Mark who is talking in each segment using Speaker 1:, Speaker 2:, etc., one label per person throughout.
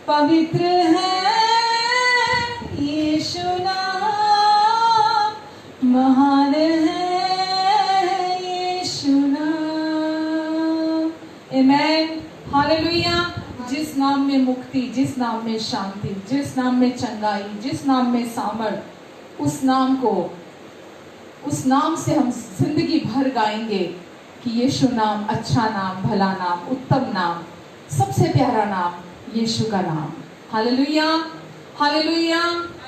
Speaker 1: पवित्र है यीशु नाम, महान है आमेन, हालेलुया। जिस नाम में मुक्ति, जिस नाम में शांति, जिस नाम में चंगाई, जिस नाम में सामर्थ, उस नाम से हम जिंदगी भर गाएंगे कि यीशु नाम अच्छा नाम, भला नाम, उत्तम नाम, सबसे प्यारा नाम यीशु का नाम। Hallelujah, hallelujah.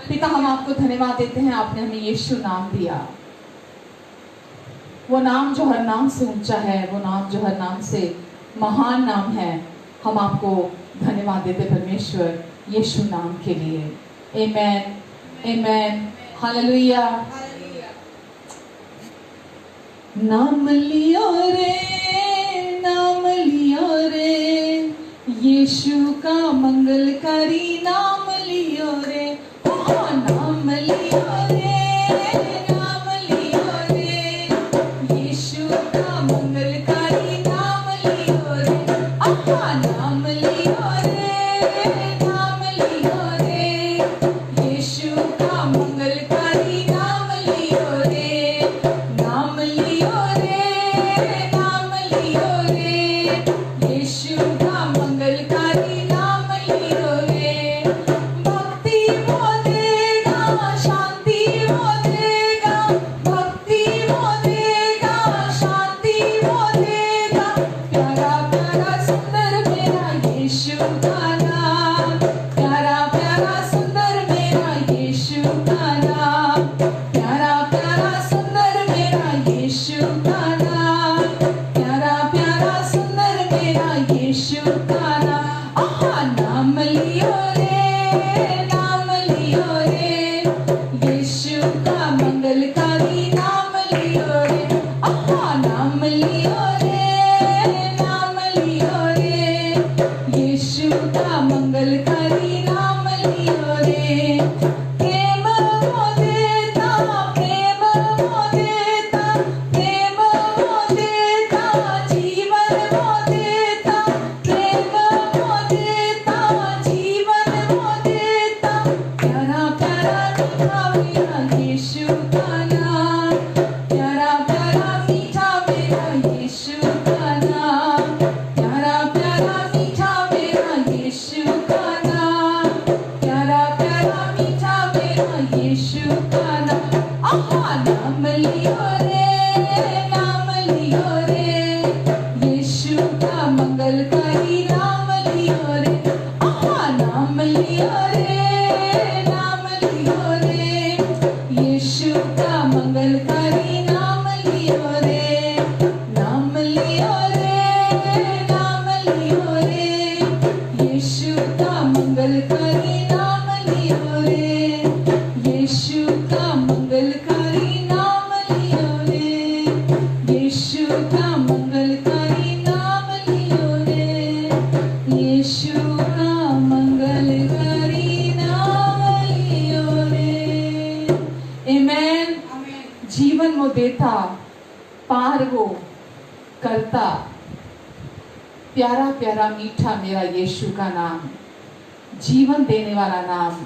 Speaker 1: पिता, हम आपको धन्यवाद देते हैं, आपने हमें यीशु नाम दिया, वो नाम जो हर नाम से ऊंचा है, वो नाम जो हर नाम से महान नाम है। हम आपको धन्यवाद देते परमेश्वर यीशु नाम के लिए। आमेन, आमेन, हालेलुया। नाम लियो रे, नाम लियो रे, यीशु का मंगलकारी नाम लियो रे। नाम लियो रे, नाम लियो रे, यीशु का मंगलकारी नाम लियो रे। नाम लियो रे, नाम लियो रे, यीशु का मंगलकारी नाम लियो रे। नाम लियो रे, नाम लियो रे, यीशु का मंगलकारी नाम लियो रे। भक्ति वो देगा, शांति वो देगा, भक्ति वो देगा, शांति वो देगा। प्यारा प्यारा सुंदर मेरा यीशु का नाम, प्यारा प्यारा सुंदर मेरा यीशु का नाम, प्यारा प्यारा सुंदर मेरा यीशु का नाम, प्यारा प्यारा सुंदर मेरा यीशु का नाम। नाम लियो रे, नाम लियो रे, यीशु का मंगलकारी नाम लियो रे। नाम लियो रे, नाम लियो रे, यीशु का मंगलकारी नाम लियो रे। प्रेम वो देता, प्रेम वो देता, प्रेम वो देता, जीवन वो देता, प्रेम वो देता, जीवन वो देता। प्यारा प्यारा मीठा मेरा यीशु का नाम, प्यारा प्यारा मीठा मेरा यीशु का नाम, प्यारा प्यारा मीठा मेरा यीशु का नाम, प्यारा प्यारा मीठा मेरा यीशु का नाम। नाम लियो रे, नाम लियो रे, यीशु का मंगलकारी नाम लियो रे। नाम लियो रे, नाम लियो रे, यीशु का मंगलकारी नाम लियो रे। नाम लियो रे, नाम लियो रे, यीशु का मंगलकारी नाम लियो रे, यीशु का मंगलकारी नाम लियो रे, यीशु का मंगलकारी नाम लियो रे, यीशु का मंगलकारी नाम लियो रे। आमेन। जीवन वो देता, पार वो करता, प्यारा प्यारा मीठा मेरा यीशु का नाम, जीवन देने वाला नाम।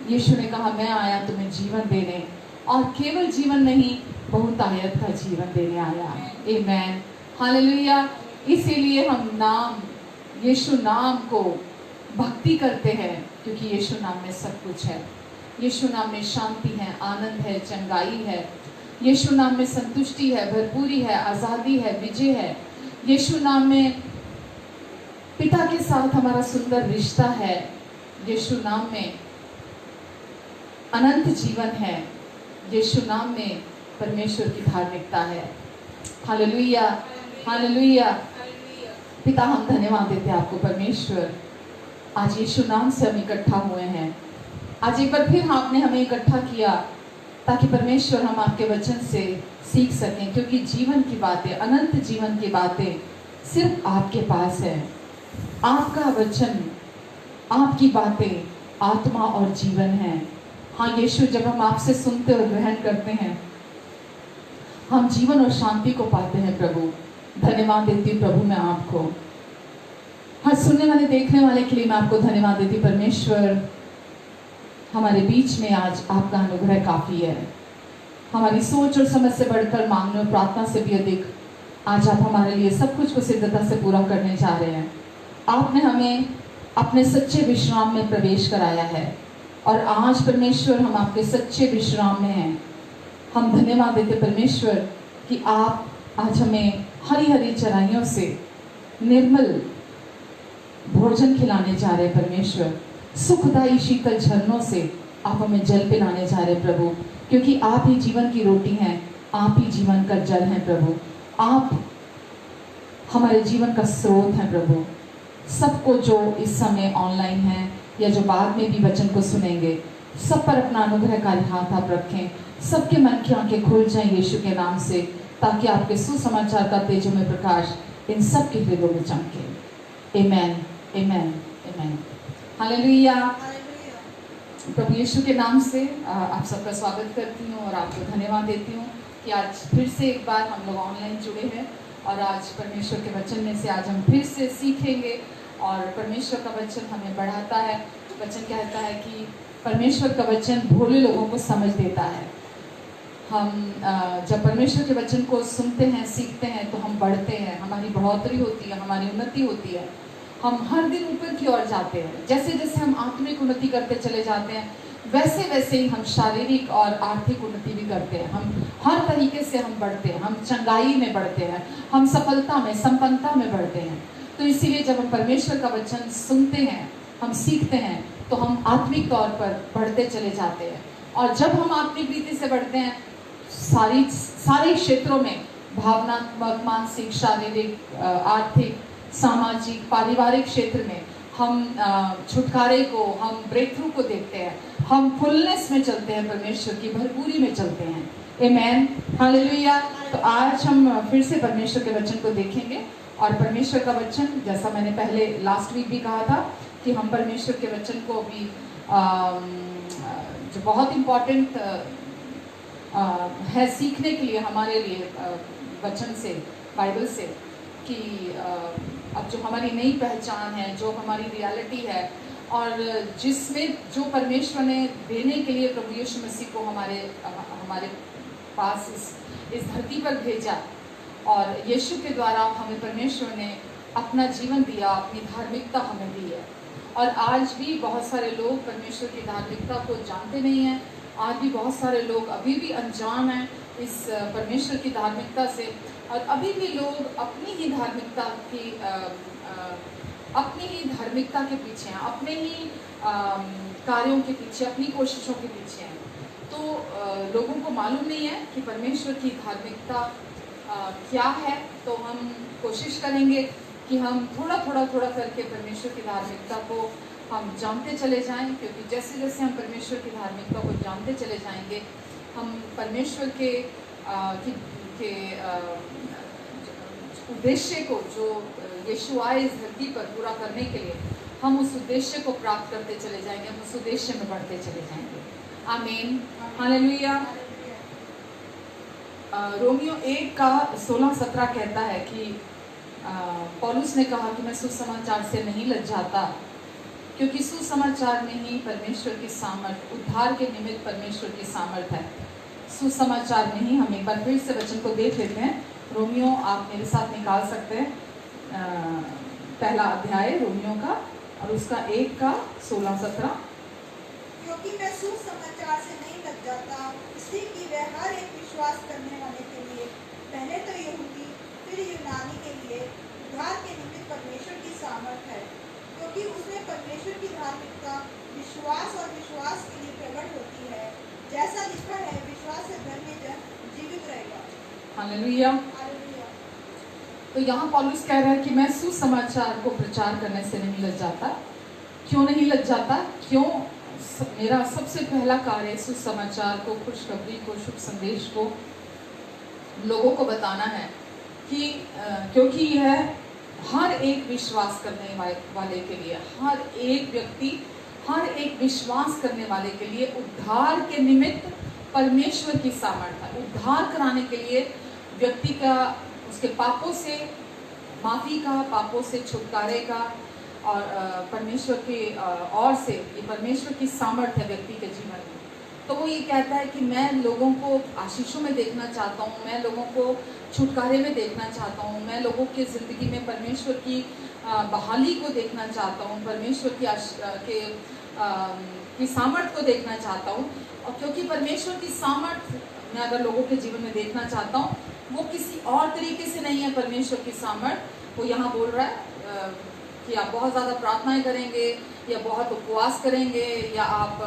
Speaker 1: यीशु ने कहा मैं आया तुम्हें जीवन देने, और केवल जीवन नहीं, बहुतायत का जीवन देने आया। आमेन, हालेलुया। इसीलिए हम नाम, यीशु नाम को भक्ति करते हैं, क्योंकि यीशु नाम में सब कुछ है। यीशु नाम में शांति है, आनंद है, चंगाई है। यीशु नाम में संतुष्टि है, भरपूरी है, आज़ादी है, विजय है। यीशु नाम में पिता के साथ हमारा सुंदर रिश्ता है। यीशु नाम में अनंत जीवन है। यीशु नाम में परमेश्वर की धार्मिकता है। Hallelujah, hallelujah. पिता, हम धन्यवाद देते हैं आपको परमेश्वर, आज यीशु नाम से हम इकट्ठा हुए हैं। आज एक बार फिर आपने हमें इकट्ठा किया ताकि परमेश्वर हम आपके वचन से सीख सकें, क्योंकि जीवन की बातें, अनंत जीवन की बातें सिर्फ आपके पास है। आपका वचन, आपकी बातें आत्मा और जीवन है। हाँ यीशु, जब हम आपसे सुनते और ग्रहण करते हैं, हम जीवन और शांति को पाते हैं। प्रभु, धन्यवाद देती हूँ प्रभु मैं आपको, हर सुनने वाले देखने वाले के लिए मैं आपको धन्यवाद देती। परमेश्वर, हमारे बीच में आज आपका अनुग्रह काफ़ी है। हमारी सोच और समझ से बढ़कर, मांगने और प्रार्थना से भी अधिक आज आप हमारे लिए सब कुछ को सिद्धता से पूरा करने जा रहे हैं। आपने हमें अपने सच्चे विश्राम में प्रवेश कराया है और आज परमेश्वर हम आपके सच्चे विश्राम में हैं। हम धन्यवाद देते परमेश्वर कि आप आज हमें हरी हरी चराइयों से निर्मल भोजन खिलाने जा रहे परमेश्वर। सुखदायी शीतल झरनों से आप हमें जल पिलाने जा रहे प्रभु, क्योंकि आप ही जीवन की रोटी हैं, आप ही जीवन का जल हैं प्रभु। आप हमारे जीवन का स्रोत हैं प्रभु। सबको जो इस समय ऑनलाइन है या जो बाद में भी वचन को सुनेंगे, सब पर अपना अनुग्रहकारी हाथ आप रखें। सबके मन की आंखें खुल जाएं यीशु के नाम से, ताकि आपके सुसमाचार का तेजोमय प्रकाश इन सब के हृदयों में चमके। आमेन, आमेन, आमेन। हालेलुया। प्रभु यीशु के नाम से आप सबका स्वागत करती हूँ और आपको धन्यवाद देती हूँ कि आज फिर से एक बार हम लोग ऑनलाइन जुड़े हैं और आज परमेश्वर के वचन में से आज हम फिर से सीखेंगे। और परमेश्वर का वचन हमें बढ़ाता है। वचन कहता है कि परमेश्वर का वचन भोले लोगों को समझ देता है। हम जब परमेश्वर के वचन को सुनते हैं, सीखते हैं, तो हम बढ़ते हैं, हमारी बढ़ोतरी होती है, हमारी उन्नति होती है। हम हर दिन ऊपर की ओर जाते हैं। जैसे जैसे हम आत्मिक उन्नति करते चले जाते हैं, वैसे वैसे ही हम शारीरिक और आर्थिक उन्नति भी करते हैं। हम हर तरीके से हम बढ़ते हैं, हम चंगाई में बढ़ते हैं, हम सफलता में, संपन्नता में बढ़ते हैं। तो इसीलिए जब हम परमेश्वर का वचन सुनते हैं, हम सीखते हैं, तो हम आत्मिक तौर पर बढ़ते चले जाते हैं। और जब हम आत्मिक रीति से बढ़ते हैं, सारे क्षेत्रों में, भावनात्मक, मानसिक, शारीरिक, आर्थिक, सामाजिक, पारिवारिक क्षेत्र में हम छुटकारे को, हम ब्रेक थ्रू को देखते हैं। हम फुलनेस में चलते हैं, परमेश्वर की भरपूरी में चलते हैं। आमेन, हालेलुया। तो आज हम फिर से परमेश्वर के वचन को देखेंगे। और परमेश्वर का वचन, जैसा मैंने पहले लास्ट वीक भी कहा था कि हम परमेश्वर के वचन को अभी जो बहुत इम्पोर्टेंट है सीखने के लिए हमारे लिए वचन से, बाइबल से, कि अब जो हमारी नई पहचान है, जो हमारी रियलिटी है और जिसमें जो परमेश्वर ने देने के लिए प्रभु यीशु मसीह को हमारे पास इस धरती पर भेजा, और यीशु के द्वारा हमें परमेश्वर ने अपना जीवन दिया, अपनी धार्मिकता हमें दी है। और आज भी बहुत सारे लोग परमेश्वर की धार्मिकता को जानते नहीं हैं। आज भी बहुत सारे लोग अभी भी अनजान हैं इस परमेश्वर की धार्मिकता से, और अभी भी लोग अपनी ही धार्मिकता के पीछे हैं, अपने ही कार्यों के पीछे, अपनी कोशिशों के पीछे हैं। तो लोगों को मालूम नहीं है कि परमेश्वर की धार्मिकता क्या है। तो हम कोशिश करेंगे कि हम थोड़ा करके परमेश्वर की धार्मिकता को हम जानते चले जाएं, क्योंकि जैसे जैसे हम परमेश्वर की धार्मिकता को जानते चले जाएंगे, हम परमेश्वर के उद्देश्य को, जो यीशु आए इस धरती पर पूरा करने के लिए, हम उस उद्देश्य को प्राप्त करते चले जाएंगे, हम उस उद्देश्य में बढ़ते चले जाएंगे। आमीन, हालेलुया। रोमियो 1 का 16-17 कहता है कि पौलुस ने कहा कि मैं सुसमाचार से नहीं लज्जाता, क्योंकि सुसमाचार में ही परमेश्वर की सामर्थ, उद्धार के निमित्त परमेश्वर की सामर्थ है। सुसमाचार में ही। हम एक बार फिर से वचन को देख लेते हैं। रोमियो, आप मेरे साथ निकाल सकते हैं पहला अध्याय रोमियो का, और उसका 1 का 16-17।
Speaker 2: क्योंकि मैं सुसमाचार से नहीं लज्जाता, इसलिए कि वह हर एक विश्वास करने वाले के लिए, पहले तो यहूदी फिर यूनानी के लिए उद्धार के निमित्त परमेश्वर की सामर्थ है। क्योंकि उसमें परमेश्वर की धार्मिकता विश्वास और विश्वास के लिए प्रकट होती है, जैसा लिखा है, विश्वास से धर्मी जन जीवित रहेगा।
Speaker 1: हालेलुया। तो यहाँ पौलुस कह रहा है कि मैं सुसमाचार को प्रचार करने से नहीं लज्जाता। क्यों नहीं लज्जाता? क्यों? मेरा सबसे पहला कार्य सुसमाचार को, खुशखबरी को, शुभ संदेश को लोगों को बताना है कि क्योंकि यह हर एक विश्वास करने वाले के लिए, हर एक व्यक्ति, हर एक विश्वास करने वाले के लिए उद्धार के निमित्त परमेश्वर की सामर्थ है। उद्धार कराने के लिए व्यक्ति का, उसके पापों से माफ़ी का, पापों से छुटकारे का, और परमेश्वर के ओर से ये परमेश्वर की सामर्थ है व्यक्ति के जीवन में। तो वो ये कहता है कि मैं लोगों को आशीषों में देखना चाहता हूँ, मैं लोगों को छुटकारे में देखना चाहता हूँ, मैं लोगों के ज़िंदगी में परमेश्वर की बहाली को देखना चाहता हूँ, परमेश्वर की सामर्थ को देखना चाहता हूँ। और क्योंकि परमेश्वर की सामर्थ मैं अगर लोगों के जीवन में देखना चाहता हूँ, वो किसी और तरीके से नहीं है। परमेश्वर की सामर्थ वो यहाँ बोल रहा है कि आप बहुत ज़्यादा प्रार्थनाएं करेंगे, या बहुत उपवास करेंगे, या आप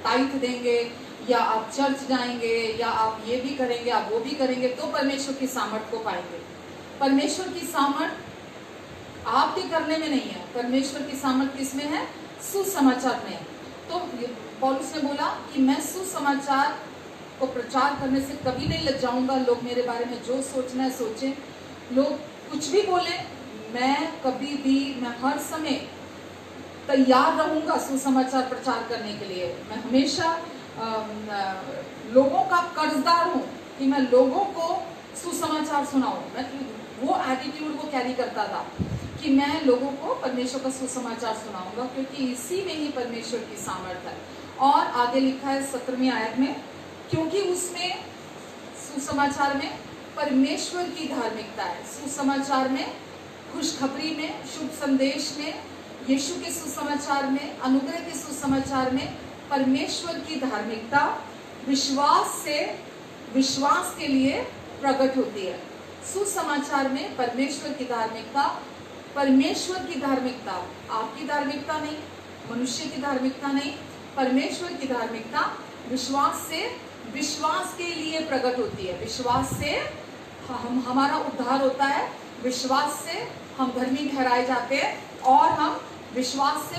Speaker 1: टाइट देंगे, या आप चर्च जाएंगे, या आप ये भी करेंगे, आप वो भी करेंगे, तो परमेश्वर की सामर्थ को पाएंगे। परमेश्वर की सामर्थ आपके करने में नहीं है, परमेश्वर की सामर्थ किसमें है? सुसमाचार में। तो पौलुस ने बोला कि मैं सुसमाचार को प्रचार करने से कभी नहीं लग जाऊंगा। लोग मेरे बारे में जो सोचना है सोचें, लोग कुछ भी बोले, मैं कभी भी, मैं हर समय तैयार रहूंगा सुसमाचार प्रचार करने के लिए। मैं हमेशा लोगों का कर्जदार हूँ कि मैं लोगों को सुसमाचार सुनाऊं। मैं वो एटीट्यूड वो कैरी करता था कि मैं लोगों को परमेश्वर का सुसमाचार सुनाऊंगा, क्योंकि इसी में ही परमेश्वर की सामर्थ है। और आगे लिखा है 17वीं आयत में, क्योंकि उसमें सुसमाचार में परमेश्वर की धार्मिकता है। सुसमाचार में, खुशखबरी में, शुभ संदेश में, यीशु के सुसमाचार में, अनुग्रह के सुसमाचार में परमेश्वर की धार्मिकता विश्वास के लिए प्रकट होती है। सुसमाचार में परमेश्वर की धार्मिकता, परमेश्वर की धार्मिकता, आपकी धार्मिकता नहीं, मनुष्य की धार्मिकता नहीं, परमेश्वर की धार्मिकता विश्वास के लिए प्रकट होती है। विश्वास से हमारा उद्धार होता है, विश्वास से हम धर्मी ठहराए जाते हैं, और हम विश्वास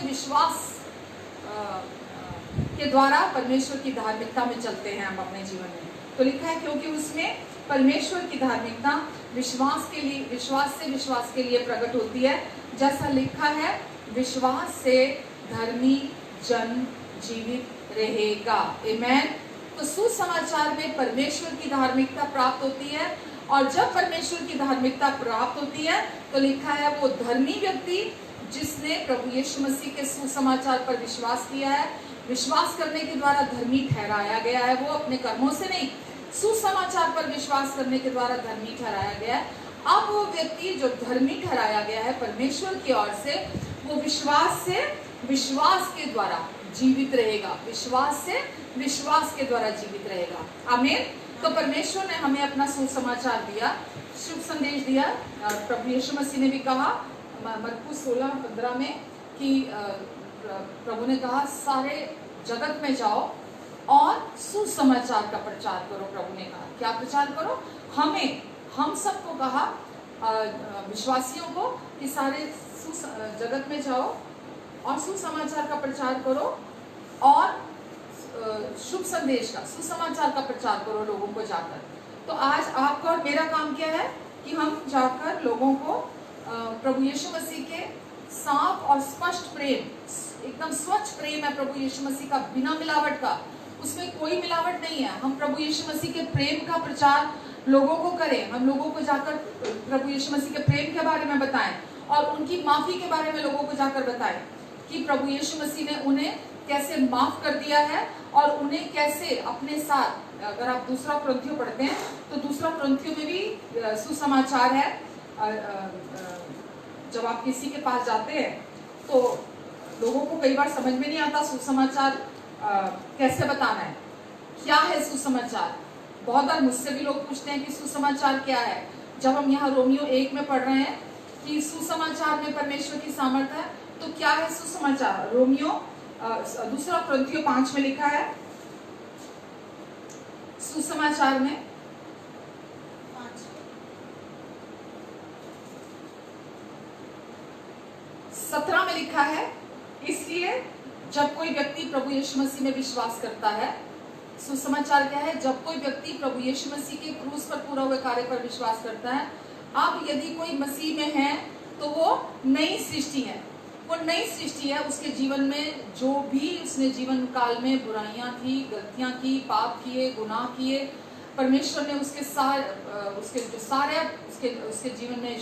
Speaker 1: के द्वारा परमेश्वर की धार्मिकता में चलते हैं हम अपने जीवन में। तो लिखा है क्योंकि उसमें परमेश्वर की धार्मिकता विश्वास के लिए प्रकट होती है। जैसा लिखा है, विश्वास से धर्मी जन जीवित रहेगा। आमीन। तो सुसमाचार में परमेश्वर की धार्मिकता प्राप्त होती है, और जब परमेश्वर की धार्मिकता प्राप्त होती है तो लिखा है वो धर्मी व्यक्ति जिसने प्रभु यीशु मसीह के सुसमाचार पर विश्वास किया है, विश्वास करने के द्वारा धर्मी ठहराया गया है। वो अपने कर्मों से नहीं, सुसमाचार पर विश्वास करने के द्वारा धर्मी ठहराया गया है। अब वो व्यक्ति जो धर्मी ठहराया गया है परमेश्वर की ओर से, वो विश्वास के द्वारा जीवित रहेगा। विश्वास के द्वारा जीवित रहेगा। आमीन। तो परमेश्वर ने हमें अपना सुसमाचार दिया, शुभ संदेश दिया। प्रभु यीशु मसीह ने भी कहा मरकुस 16:15 में कि प्रभु ने कहा सारे जगत में जाओ और सुसमाचार का प्रचार करो। प्रभु ने कहा क्या प्रचार करो? हम सबको कहा, विश्वासियों को, कि सारे जगत में जाओ और सुसमाचार का प्रचार करो, और शुभ संदेश का, सुसमाचार का प्रचार करो लोगों को जाकर। तो आज आपका और मेरा काम क्या है कि हम जाकर लोगों को प्रभु यीशु मसीह के साफ और स्पष्ट प्रेम, एकदम स्वच्छ प्रेम है प्रभु यीशु मसीह का, बिना मिलावट का, उसमें कोई मिलावट नहीं है। हम प्रभु यीशु मसीह के प्रेम का प्रचार लोगों को करें। हम लोगों को जाकर प्रभु यीशु मसीह के प्रेम के बारे में बताएं, और उनकी माफी के बारे में लोगों को जाकर बताएं कि प्रभु यीशु मसीह ने उन्हें कैसे माफ कर दिया है, और उन्हें कैसे अपने साथ, अगर आप दूसरा कुरिन्थियों पढ़ते हैं तो दूसरा कुरिन्थियों में भी सुसमाचार है। जब आप किसी के पास जाते हैं तो लोगों को कई बार समझ में नहीं आता सुसमाचार कैसे बताना है, क्या है सुसमाचार। बहुत बार मुझसे भी लोग पूछते हैं कि सुसमाचार क्या है। जब हम यहाँ रोमियो 1 में पढ़ रहे हैं कि सुसमाचार में परमेश्वर की सामर्थ है, तो क्या है सुसमाचार? रोमियो दूसरा कुरिन्थियों 5 में लिखा है, सुसमाचार में 17 में लिखा है, इसलिए जब कोई व्यक्ति प्रभु यीशु मसीह में विश्वास करता है, सुसमाचार क्या है? जब कोई व्यक्ति प्रभु यीशु मसीह के क्रूस पर पूरा हुए कार्य पर विश्वास करता है, अब यदि कोई मसीह में है तो वो नई सृष्टि है। वो नई सृष्टि है। उसके जीवन में जो भी उसने जीवन काल में बुराइयां थी, गलतियां की, पाप किए, गुनाह किए, परमेश्वर ने उसके जीवन में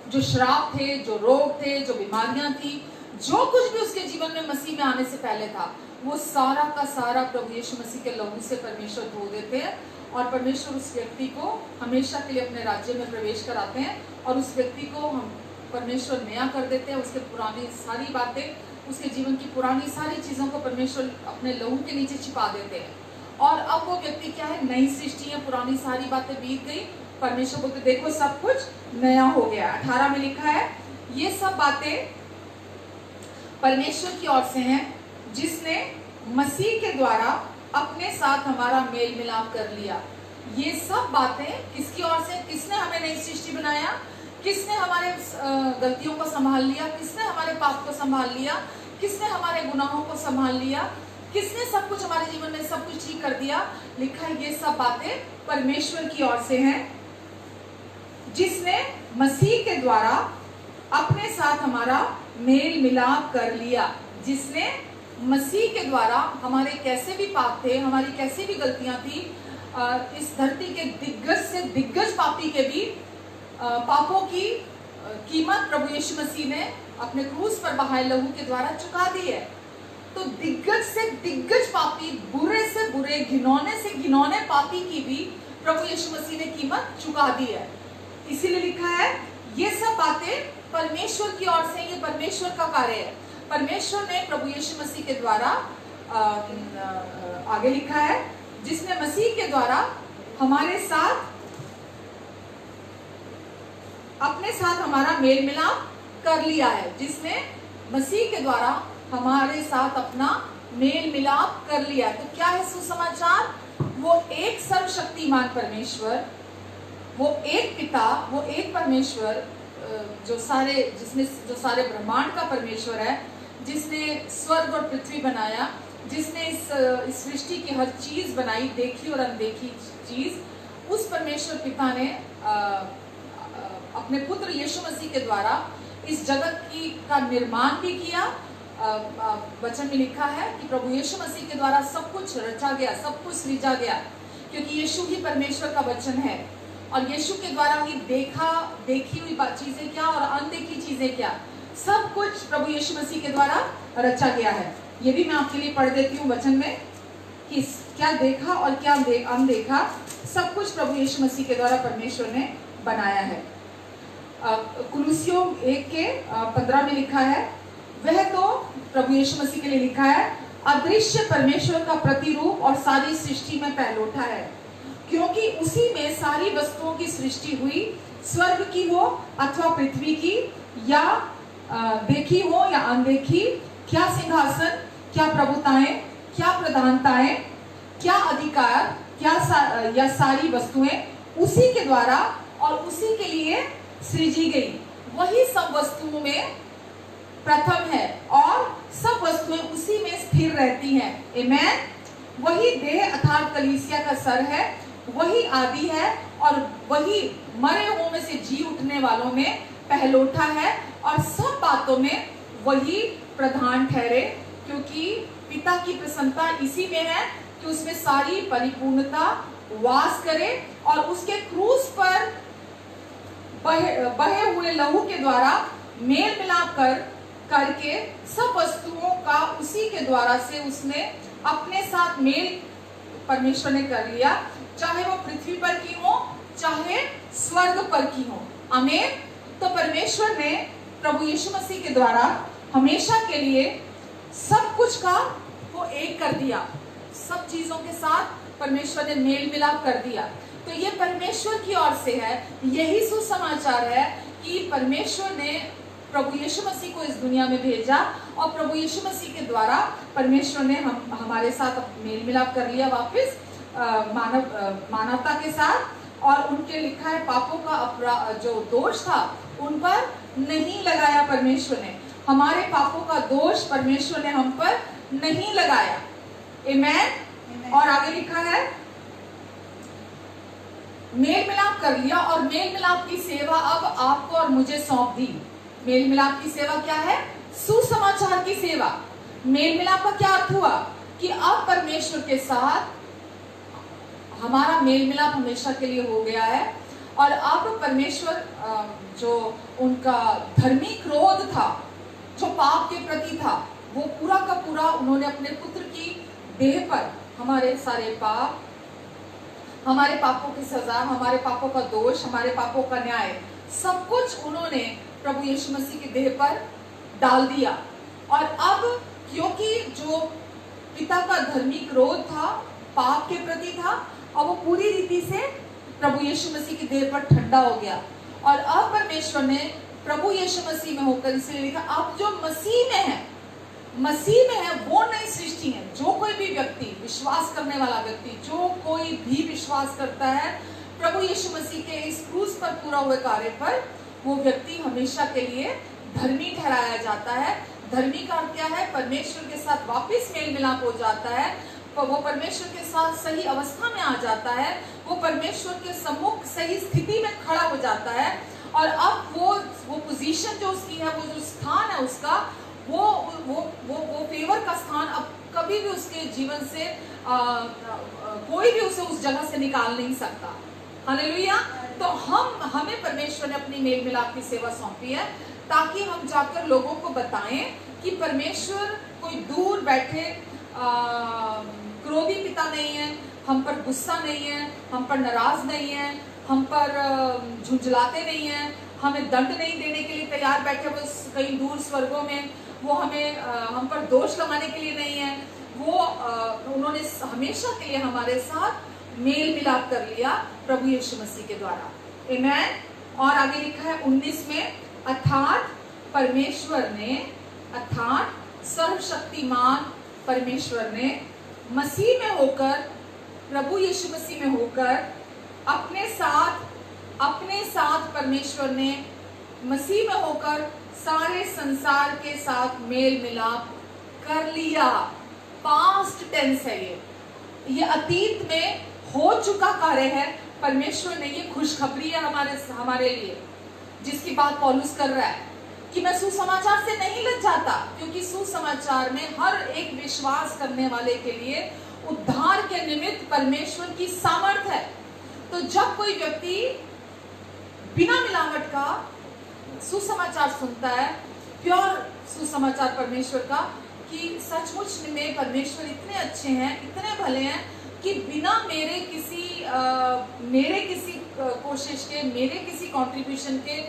Speaker 1: जो श्राप थे, जो रोग थे, जो बीमारियां थी, जो कुछ भी उसके जीवन में मसीह में आने से पहले था, वो सारा का सारा प्रभु यीशु मसीह के लहू से परमेश्वर धो देते हैं और परमेश्वर उस व्यक्ति को हमेशा के लिए अपने राज्य में प्रवेश कराते हैं और उस व्यक्ति को हम परमेश्वर नया कर देते हैं। उसके पुरानी सारी बातें, उसके जीवन की पुरानी सारी चीज़ों को परमेश्वर अपने लहू के नीचे छिपा देते हैं और अब वो व्यक्ति क्या है, नई सृष्टि है, पुरानी सारी बातें बीत गई। परमेश्वर बोलते देखो सब कुछ नया हो गया। 18 में लिखा है, ये सब बातें परमेश्वर की ओर से हैं जिसने मसीह के द्वारा अपने साथ हमारा मेल मिलाप कर लिया। ये सब बातें किसकी ओर से? किसने हमें नई सृष्टि बनाया? किसने हमारे गलतियों को संभाल लिया? किसने हमारे पाप को संभाल लिया? किसने हमारे गुनाहों को संभाल लिया? किसने सब कुछ हमारे जीवन में सब कुछ ठीक कर दिया? लिखा है ये सब बातें परमेश्वर की ओर से हैं जिसने मसीह के द्वारा अपने साथ हमारा मेल मिलाप कर लिया। जिसने मसीह के द्वारा हमारे कैसे भी पाप थे, हमारी कैसी भी गलतियां थी, इस धरती के दिग्गज से दिग्गज पापी के भी पापों की कीमत प्रभु यीशु मसीह ने अपने क्रूस पर बहाए लहू के द्वारा चुका दी है। तो दिग्गज से दिग्गज पापी, बुरे से बुरे, घिनौने से घिनौने पापी की भी प्रभु यीशु मसीह ने कीमत चुका दी है। इसीलिए लिखा है ये सब बातें परमेश्वर की ओर से, ये परमेश्वर का कार्य है। परमेश्वर ने प्रभु यीशु मसीह के द्वारा आगे लिखा है, जिसने मसीह के द्वारा हमारे साथ अपने साथ हमारा मेल मिलाप कर लिया है। जिसने मसीह के द्वारा हमारे साथ अपना मेल मिलाप कर लिया। तो क्या है सुसमाचार? वो एक सर्वशक्तिमान परमेश्वर, वो एक पिता, वो एक परमेश्वर जो सारे ब्रह्मांड का परमेश्वर है, जिसने स्वर्ग और पृथ्वी बनाया, जिसने इस सृष्टि की हर चीज बनाई, देखी और अनदेखी चीज, उस परमेश्वर पिता ने अपने पुत्र यीशु मसीह के द्वारा इस जगत का निर्माण भी किया। वचन में लिखा है कि प्रभु यीशु मसीह के द्वारा सब कुछ रचा गया, सब कुछ सृजा गया, क्योंकि यीशु ही परमेश्वर का वचन है और यीशु के द्वारा ही देखी हुई चीजें क्या और अनदेखी चीजें क्या, सब कुछ प्रभु यीशु मसीह के द्वारा रचा गया है। ये भी मैं आपके लिए पढ़ देती हूँ वचन में कि क्या देखा और क्या अनदेखा, सब कुछ प्रभु यीशु मसीह के द्वारा परमेश्वर ने बनाया है। कुलुस्सियों 1:15 में लिखा है, वह तो प्रभु यीशु मसीह के लिए लिखा है, अदृश्य परमेश्वर का प्रतिरूप और सारी सृष्टि में पहलोठा है, क्योंकि उसी में सारी वस्तुओं की सृष्टि हुई, स्वर्ग की हो अथवा पृथ्वी की, या देखी हो या अनदेखी, क्या सिंहासन, क्या प्रभुताएं, क्या प्रधानताएं, क्या अधिकार, या सारी वस्तुएं उसी के द्वारा और उसी के लिए सृजी गई। वही सब वस्तुओं में प्रथम है और सब वस्तुएं उसी में स्थिर रहती हैं। आमेन। वही देह अर्थात कलीसिया का सर है, वही आदि है और वही मरे हुओं में से जी उठने वालों में पहलोठा है और सब बातों में वही प्रधान ठहरे, क्योंकि पिता की प्रसन्नता इसी में है कि उसमें सारी परिपूर्णता वास करे और उसके क्रूस पर बहे हुए लहू के द्वारा मेल मिलाप करके सब वस्तुओं का उसी के द्वारा से उसने अपने साथ मेल परमेश्वर ने कर लिया, चाहे वो पृथ्वी पर की हो चाहे स्वर्ग पर की हो। आमीन। तो परमेश्वर ने प्रभु यीशु मसीह के द्वारा हमेशा के लिए सब कुछ का वो एक कर दिया, सब चीजों के साथ परमेश्वर ने मेल मिलाप कर दिया। तो ये परमेश्वर की ओर से है, यही सुसमाचार है कि परमेश्वर ने प्रभु यीशु मसीह को इस दुनिया में भेजा और प्रभु यीशु मसीह के द्वारा परमेश्वर ने हमारे साथ मेल मिलाप कर लिया वापस मानवता के साथ, और उनके लिखा है पापों का अपराध जो दोष था उन पर नहीं लगाया। परमेश्वर ने हमारे पापों का दोष परमेश्वर ने हम पर नहीं लगाया। आमेन। और आगे लिखा है मेल मिलाप कर लिया और मेल मिलाप की सेवा अब आपको और मुझे सौंप दी। मेल मिलाप की सेवा क्या है? सुसमाचार की सेवा। मेल मिलाप का क्या अर्थ हुआ कि अब परमेश्वर के साथ हमारा मेल मिलाप हमेशा के लिए हो गया है और अब परमेश्वर जो उनका धर्मी क्रोध था जो पाप के प्रति था, वो पूरा का पूरा उन्होंने अपने पुत्र की देह पर हमारे सारे पाप, हमारे पापों की सजा, हमारे पापों का दोष, हमारे पापों का न्याय, सब कुछ उन्होंने प्रभु यीशु मसीह की देह पर डाल दिया। और अब क्योंकि जो पिता का धर्मी क्रोध था, पाप के प्रति था, अब वो पूरी रीति से प्रभु यीशु मसीह की देह पर ठंडा हो गया। और अब परमेश्वर ने प्रभु यीशु मसीह में होकर, इसलिए लिखा अब जो मसीह में है, मसीह में है वो नई सृष्टि है। जो कोई भी व्यक्ति, विश्वास करने वाला व्यक्ति, जो कोई भी विश्वास करता है प्रभु यीशु मसीह के इस क्रूस पर पूरा हुए कार्य पर, वो व्यक्ति हमेशा के लिए धर्मी ठहराया जाता है। धर्मी का अर्थ क्या है? परमेश्वर के साथ वापस मेल मिलाप हो जाता है, वो परमेश्वर के साथ सही अवस्था में आ जाता है, वो परमेश्वर के सम्मुख सही स्थिति में खड़ा हो जाता है। और अब वो पोजीशन जो उसकी है, वो जो स्थान है उसका, वो फेवर का स्थान अब कभी भी उसके जीवन से कोई भी उसे उस जगह से निकाल नहीं सकता। हालेलुया। तो हमें परमेश्वर ने अपनी मेल मिलाप की सेवा सौंपी है, ताकि हम जाकर लोगों को बताएं कि परमेश्वर कोई दूर बैठे क्रोधी पिता नहीं है, हम पर गुस्सा नहीं है, हम पर नाराज नहीं है, हम पर झुंझलाते नहीं है, हमें दंड नहीं देने के लिए तैयार बैठे वो कहीं दूर स्वर्गों में, वो हम पर दोष लगाने के लिए नहीं है। वो उन्होंने हमेशा के लिए हमारे साथ मेल मिलाप कर लिया प्रभु यीशु मसीह के द्वारा। आमीन। और आगे लिखा है 19 में, अर्थात सर्वशक्तिमान परमेश्वर ने मसीह में होकर, प्रभु यीशु मसीह में होकर अपने साथ परमेश्वर ने मसीह में होकर सारे संसार के साथ मेल मिलाप कर लिया। पास्ट टेंस है ये अतीत में हो चुका कार्य है। परमेश्वर ने, ये खुशखबरी है हमारे लिए, जिसकी बात पौलुस कर रहा है कि मैं सुसमाचार से नहीं लज जाता, क्योंकि सुसमाचार में हर एक विश्वास करने वाले के लिए उद्धार के निमित्त परमेश्वर की सामर्थ है। तो जब कोई व्यक्ति बिना मिलावट का सुसमाचार सुनता है, प्योर सुसमाचार परमेश्वर का, कि सचमुच में परमेश्वर इतने अच्छे हैं, इतने भले हैं कि बिना मेरे किसी कोशिश के, मेरे किसी कंट्रीब्यूशन के,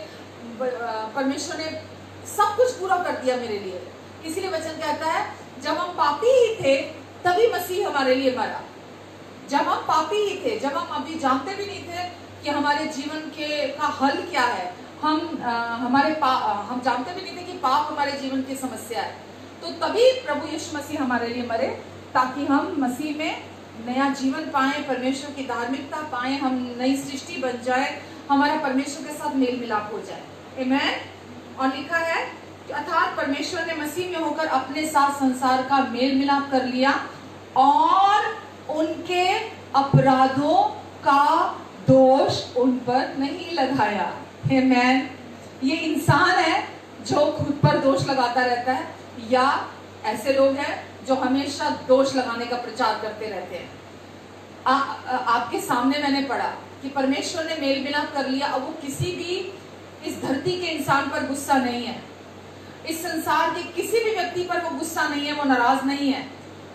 Speaker 1: परमेश्वर ने सब कुछ पूरा कर दिया मेरे लिए। इसीलिए वचन कहता है, जब हम पापी ही थे तभी मसीह हमारे लिए मरा। जब हम पापी ही थे, जब हम अभी जानते भी नहीं थे कि हमारे जीवन का हल क्या है, हम जानते भी नहीं थे कि पाप हमारे जीवन की समस्या है, तो तभी प्रभु यीशु मसीह हमारे लिए मरे, ताकि हम मसीह में नया जीवन पाएं, परमेश्वर की धार्मिकता पाएं, हम नई सृष्टि बन जाए, हमारा परमेश्वर के साथ मेल मिलाप हो जाए। आमीन। और लिखा है कि अर्थात परमेश्वर ने मसीह में होकर अपने साथ संसार का मेल मिलाप कर लिया और उनके अपराधों का दोष उन पर नहीं लगाया। आमीन। ये इंसान है जो खुद पर दोष लगाता रहता है, या ऐसे लोग हैं जो हमेशा दोष लगाने का प्रचार करते रहते हैं। आपके सामने मैंने पढ़ा कि परमेश्वर ने मेल मिलाप कर लिया। अब वो किसी भी इस धरती के इंसान पर गुस्सा नहीं है, इस संसार के किसी भी व्यक्ति पर वो गुस्सा नहीं है, वो नाराज नहीं है,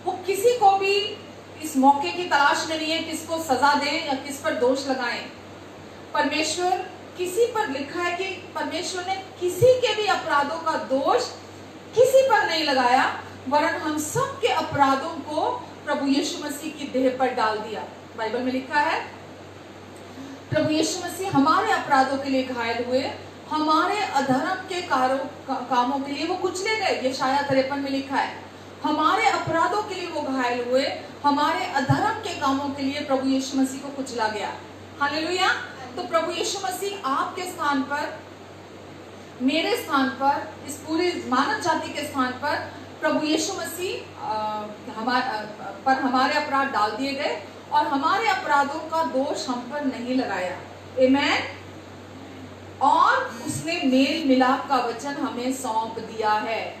Speaker 1: वो किसी को भी इस मौके की तलाश में नहीं है किसको सजा दें या किस पर दोष लगाएं। परमेश्वर किसी पर, लिखा है कि परमेश्वर ने किसी के भी अपराधों का दोष किसी पर नहीं लगाया, वरन हम सब के अपराधों को प्रभु यीशु मसीह की देह पर डाल दिया। बाइबल में लिखा है, प्रभु यीशु मसीह हमारे अपराधों के लिए घायल हुए, हमारे अधर्म के कामों के लिए वो कुचले गए। यशायाह 53 में लिखा है, हमारे अपराधों के लिए वो घायल हुए, हमारे अधर्म के कामों के लिए प्रभु यीशु मसीह को कुचला गया। हालेलुया। तो प्रभु यीशु मसीह आपके स्थान पर, मेरे स्थान पर, इस पूरी मानव जाति के स्थान पर प्रभु यीशु मसीह हमारे अपराध डाल दिए गए और हमारे अपराधों का दोष हम पर नहीं लगाया। आमीन। और उसने मेल मिलाप का वचन हमें सौंप दिया है।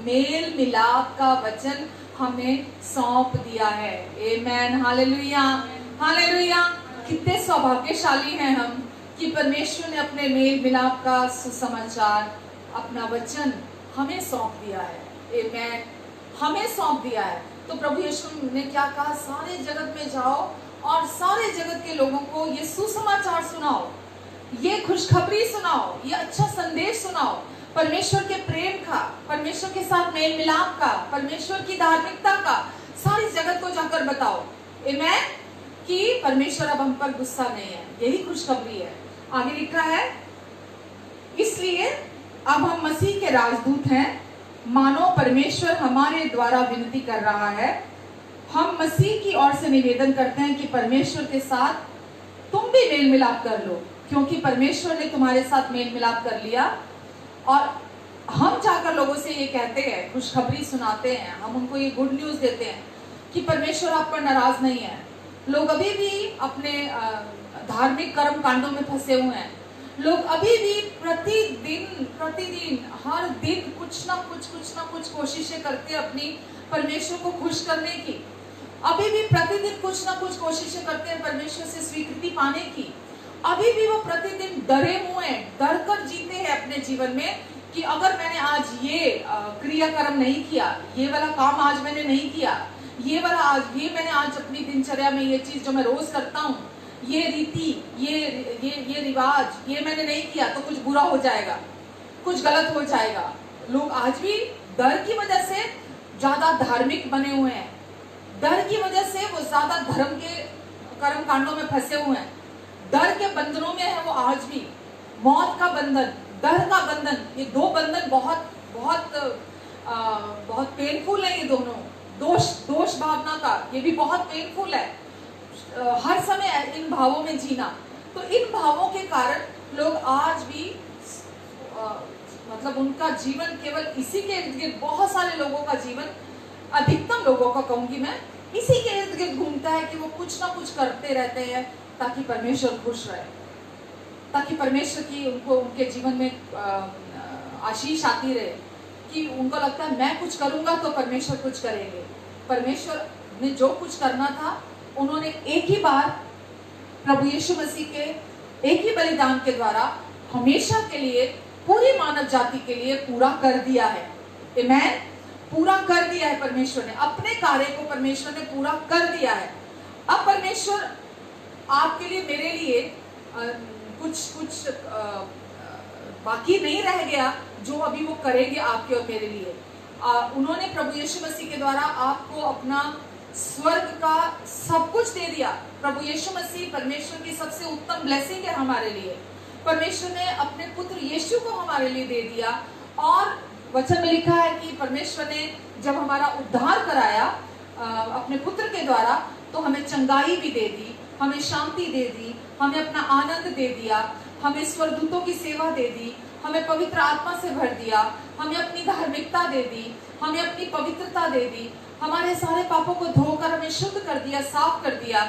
Speaker 1: मेल मिलाप का वचन हमें सौंप दिया है। आमीन। Hallelujah, hallelujah. कितने सौभाग्यशाली हैं हम कि परमेश्वर ने अपने मेल मिलाप का सुसमाचार, अपना वचन हमें सौंप दिया है। आमेन, हमें सौंप दिया है। तो प्रभु यीशु ने क्या कहा, सारे जगत में जाओ और सारे जगत के लोगों को ये सुसमाचार सुनाओ, ये खुशखबरी सुनाओ, ये अच्छा संदेश सुनाओ, परमेश्वर के प्रेम का, परमेश्वर के साथ मेल मिलाप का, परमेश्वर की धार्मिकता का सारी जगत को जाकर बताओ। आमेन, कि परमेश्वर अब हम पर गुस्सा नहीं है। यही खुशखबरी है। आगे लिखा है, इसलिए अब हम मसीह के राजदूत हैं, मानो परमेश्वर हमारे द्वारा विनती कर रहा है। हम मसीह की ओर से निवेदन करते हैं कि परमेश्वर के साथ तुम भी मेल मिलाप कर लो, क्योंकि परमेश्वर ने तुम्हारे साथ मेल मिलाप कर लिया। और हम जाकर लोगों से ये कहते हैं, खुशखबरी सुनाते हैं, हम उनको ये गुड न्यूज देते हैं कि परमेश्वर आप पर नाराज नहीं है। लोग अभी भी अपने धार्मिक कर्म कांडों में फंसे हुए हैं। लोग अभी भी प्रतिदिन हर दिन कुछ ना कुछ कोशिशें करते हैं अपनी परमेश्वर को खुश करने की। अभी भी प्रतिदिन कुछ ना कुछ कोशिशें करते हैं परमेश्वर से स्वीकृति पाने की। अभी भी वो प्रतिदिन डरे हुए हैं, डर कर जीते हैं अपने जीवन में कि अगर मैंने आज ये क्रियाकर्म नहीं किया, ये वाला काम आज मैंने नहीं किया, ये मैंने आज अपनी दिनचर्या में ये चीज जो मैं रोज करता हूँ, ये रीति, ये रिवाज, ये मैंने नहीं किया तो कुछ बुरा हो जाएगा, कुछ गलत हो जाएगा। लोग आज भी डर की वजह से ज्यादा धार्मिक बने हुए हैं, डर की वजह से वो ज्यादा धर्म के कर्म कांडों में फंसे हुए हैं, डर के बंधनों में है वो आज भी। मौत का बंधन, डर का बंधन, ये दो बंधन बहुत बहुत बहुत पेनफुल है। ये दोनों दोष भावना का, ये भी बहुत पेनफुल है। हर समय इन भावों में जीना, तो इन भावों के कारण लोग आज भी मतलब उनका जीवन केवल इसी के इर्द गिर्द, बहुत सारे लोगों का जीवन, अधिकतम लोगों का कहूंगी मैं, इसी के इर्द गिर्द घूमता है कि वो कुछ ना कुछ करते रहते हैं ताकि परमेश्वर खुश रहे, ताकि परमेश्वर की उनके जीवन में आशीष आती रहे, कि उनको लगता है मैं कुछ करूंगा तो परमेश्वर कुछ करेंगे। परमेश्वर ने जो कुछ करना था उन्होंने एक ही बार प्रभु यीशु मसीह के एक ही बलिदान के द्वारा हमेशा के लिए पूरी मानव जाति के लिए पूरा कर दिया है। आमेन, पूरा कर दिया है परमेश्वर ने, अपने कार्य को परमेश्वर ने पूरा कर दिया है। अब परमेश्वर आपके लिए, मेरे लिए कुछ बाकी नहीं रह गया जो अभी वो करेंगे आपके और मेरे लिए। उन्होंने प्रभु यीशु मसीह के द्वारा आपको अपना स्वर्ग का सब कुछ दे दिया। प्रभु यीशु मसीह परमेश्वर की सबसे उत्तम ब्लेसिंग है हमारे लिए। परमेश्वर ने अपने पुत्र यीशु को हमारे लिए दे दिया, और वचन में लिखा है कि परमेश्वर ने जब हमारा उद्धार कराया अपने पुत्र के द्वारा, तो हमें चंगाई भी दे दी, हमें शांति दे दी, हमें अपना आनंद दे दिया, हमें स्वर्गदूतों की सेवा दे दी, हमें पवित्र आत्मा से भर दिया, हमें अपनी धार्मिकता दे दी, हमें अपनी पवित्रता दे दी, हमारे सारे पापों को धोकर हमें शुद्ध कर दिया, साफ कर दिया।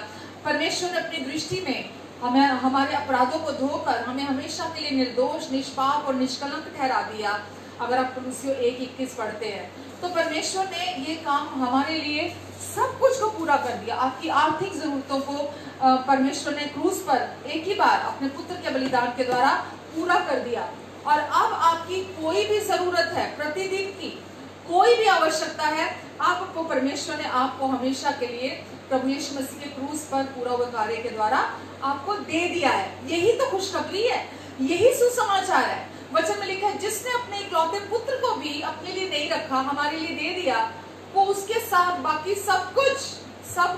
Speaker 1: परमेश्वर ने अपनी दृष्टि में हमें हमारे अपराधों को धोकर हमें हमेशा के लिए निर्दोष, निष्पाप और निष्कलंक ठहरा दिया। अगर आप कुलुस्सियों 1:21 पढ़ते हैं तो परमेश्वर ने ये काम हमारे लिए सब कुछ को पूरा कर दिया। आपकी आर्थिक जरूरतों को परमेश्वर ने क्रूस पर एक ही बार अपने पुत्र के बलिदान के द्वारा पूरा कर दिया। और अब आपकी कोई भी जरूरत है, प्रतिदिन की कोई भी आवश्यकता है, आपको परमेश्वर ने आपको हमेशा के लिए प्रभु यीशु मसीह के क्रूस पर पूरा हुए कार्य के द्वारा आपको दे दिया है। यही तो खुशखबरी है, यही सुसमाचार है। वचन में लिखा है, जिसने अपने इकलौते पुत्र को भी अपने लिए नहीं रखा, हमारे लिए दे दिया, वो उसके साथ बाकी सब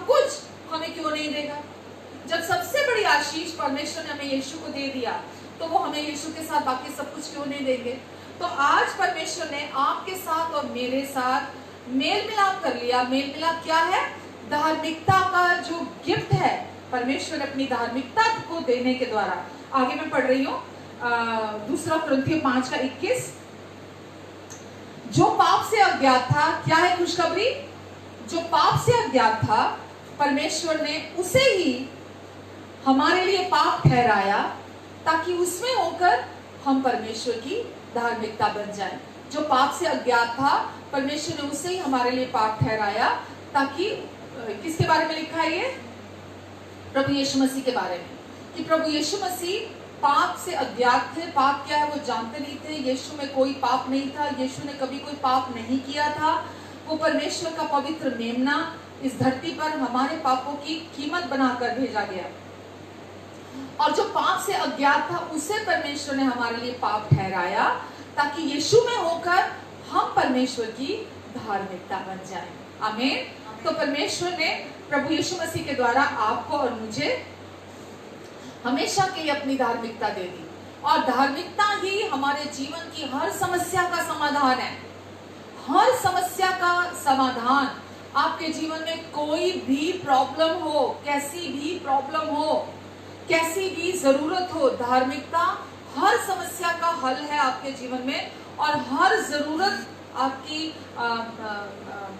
Speaker 1: कुछ हमें क्यों नहीं देगा। जब सबसे बड़ी आशीष परमेश्वर ने हमें यीशु को दे दिया, तो वो हमें यीशु के साथ बाकी सब कुछ क्यों नहीं देंगे। तो आज परमेश्वर ने आपके साथ और मेरे साथ मेल मिलाप कर लिया। मेल मिलाप क्या है? धार्मिकता का जो गिफ्ट है, परमेश्वर ने अपनी धार्मिकता को देने के द्वारा। आगे मैं पढ़ रही हूँ 2 कुरिन्थियों 5:21। जो पाप से अज्ञात था, क्या है खुशखबरी? जो पाप से अज्ञात था, परमेश्वर ने उसे ही हमारे लिए पाप ठहराया, ताकि उसमें होकर हम परमेश्वर की धार्मिकता बन जाएं। जो पाप से अज्ञात था, परमेश्वर ने उसे ही हमारे लिए पाप ठहराया, ताकि किसके बारे में लिखा है ये? प्रभु यीशु मसीह के बारे में, कि प्रभु यीशु मसीह पाप से अज्ञात थे। पाप क्या है वो जानते नहीं थे। यीशु में कोई पाप नहीं था, यीशु ने कभी कोई पाप नहीं किया था। वो परमेश्वर का पवित्र मेमना इस धरती पर हमारे पापों की कीमत बनाकर भेजा गया, और जो पाप से अज्ञात था उसे परमेश्वर ने हमारे लिए पाप ठहराया, ताकि यीशु में होकर हम परमेश्वर की धार्मिकता बन जाएं। आमीन। तो परमेश्वर ने प्रभु यीशु मसीह के द्वारा आपको और मुझे हमेशा के लिए अपनी धार्मिकता दे दी, और धार्मिकता ही हमारे जीवन की हर समस्या का समाधान है। हर समस्या का समाधान। आपके जीवन में कोई भी प्रॉब्लम हो, कैसी भी प्रॉब्लम हो, कैसी भी जरूरत हो, धार्मिकता हर समस्या का हल है आपके जीवन में, और हर जरूरत आपकी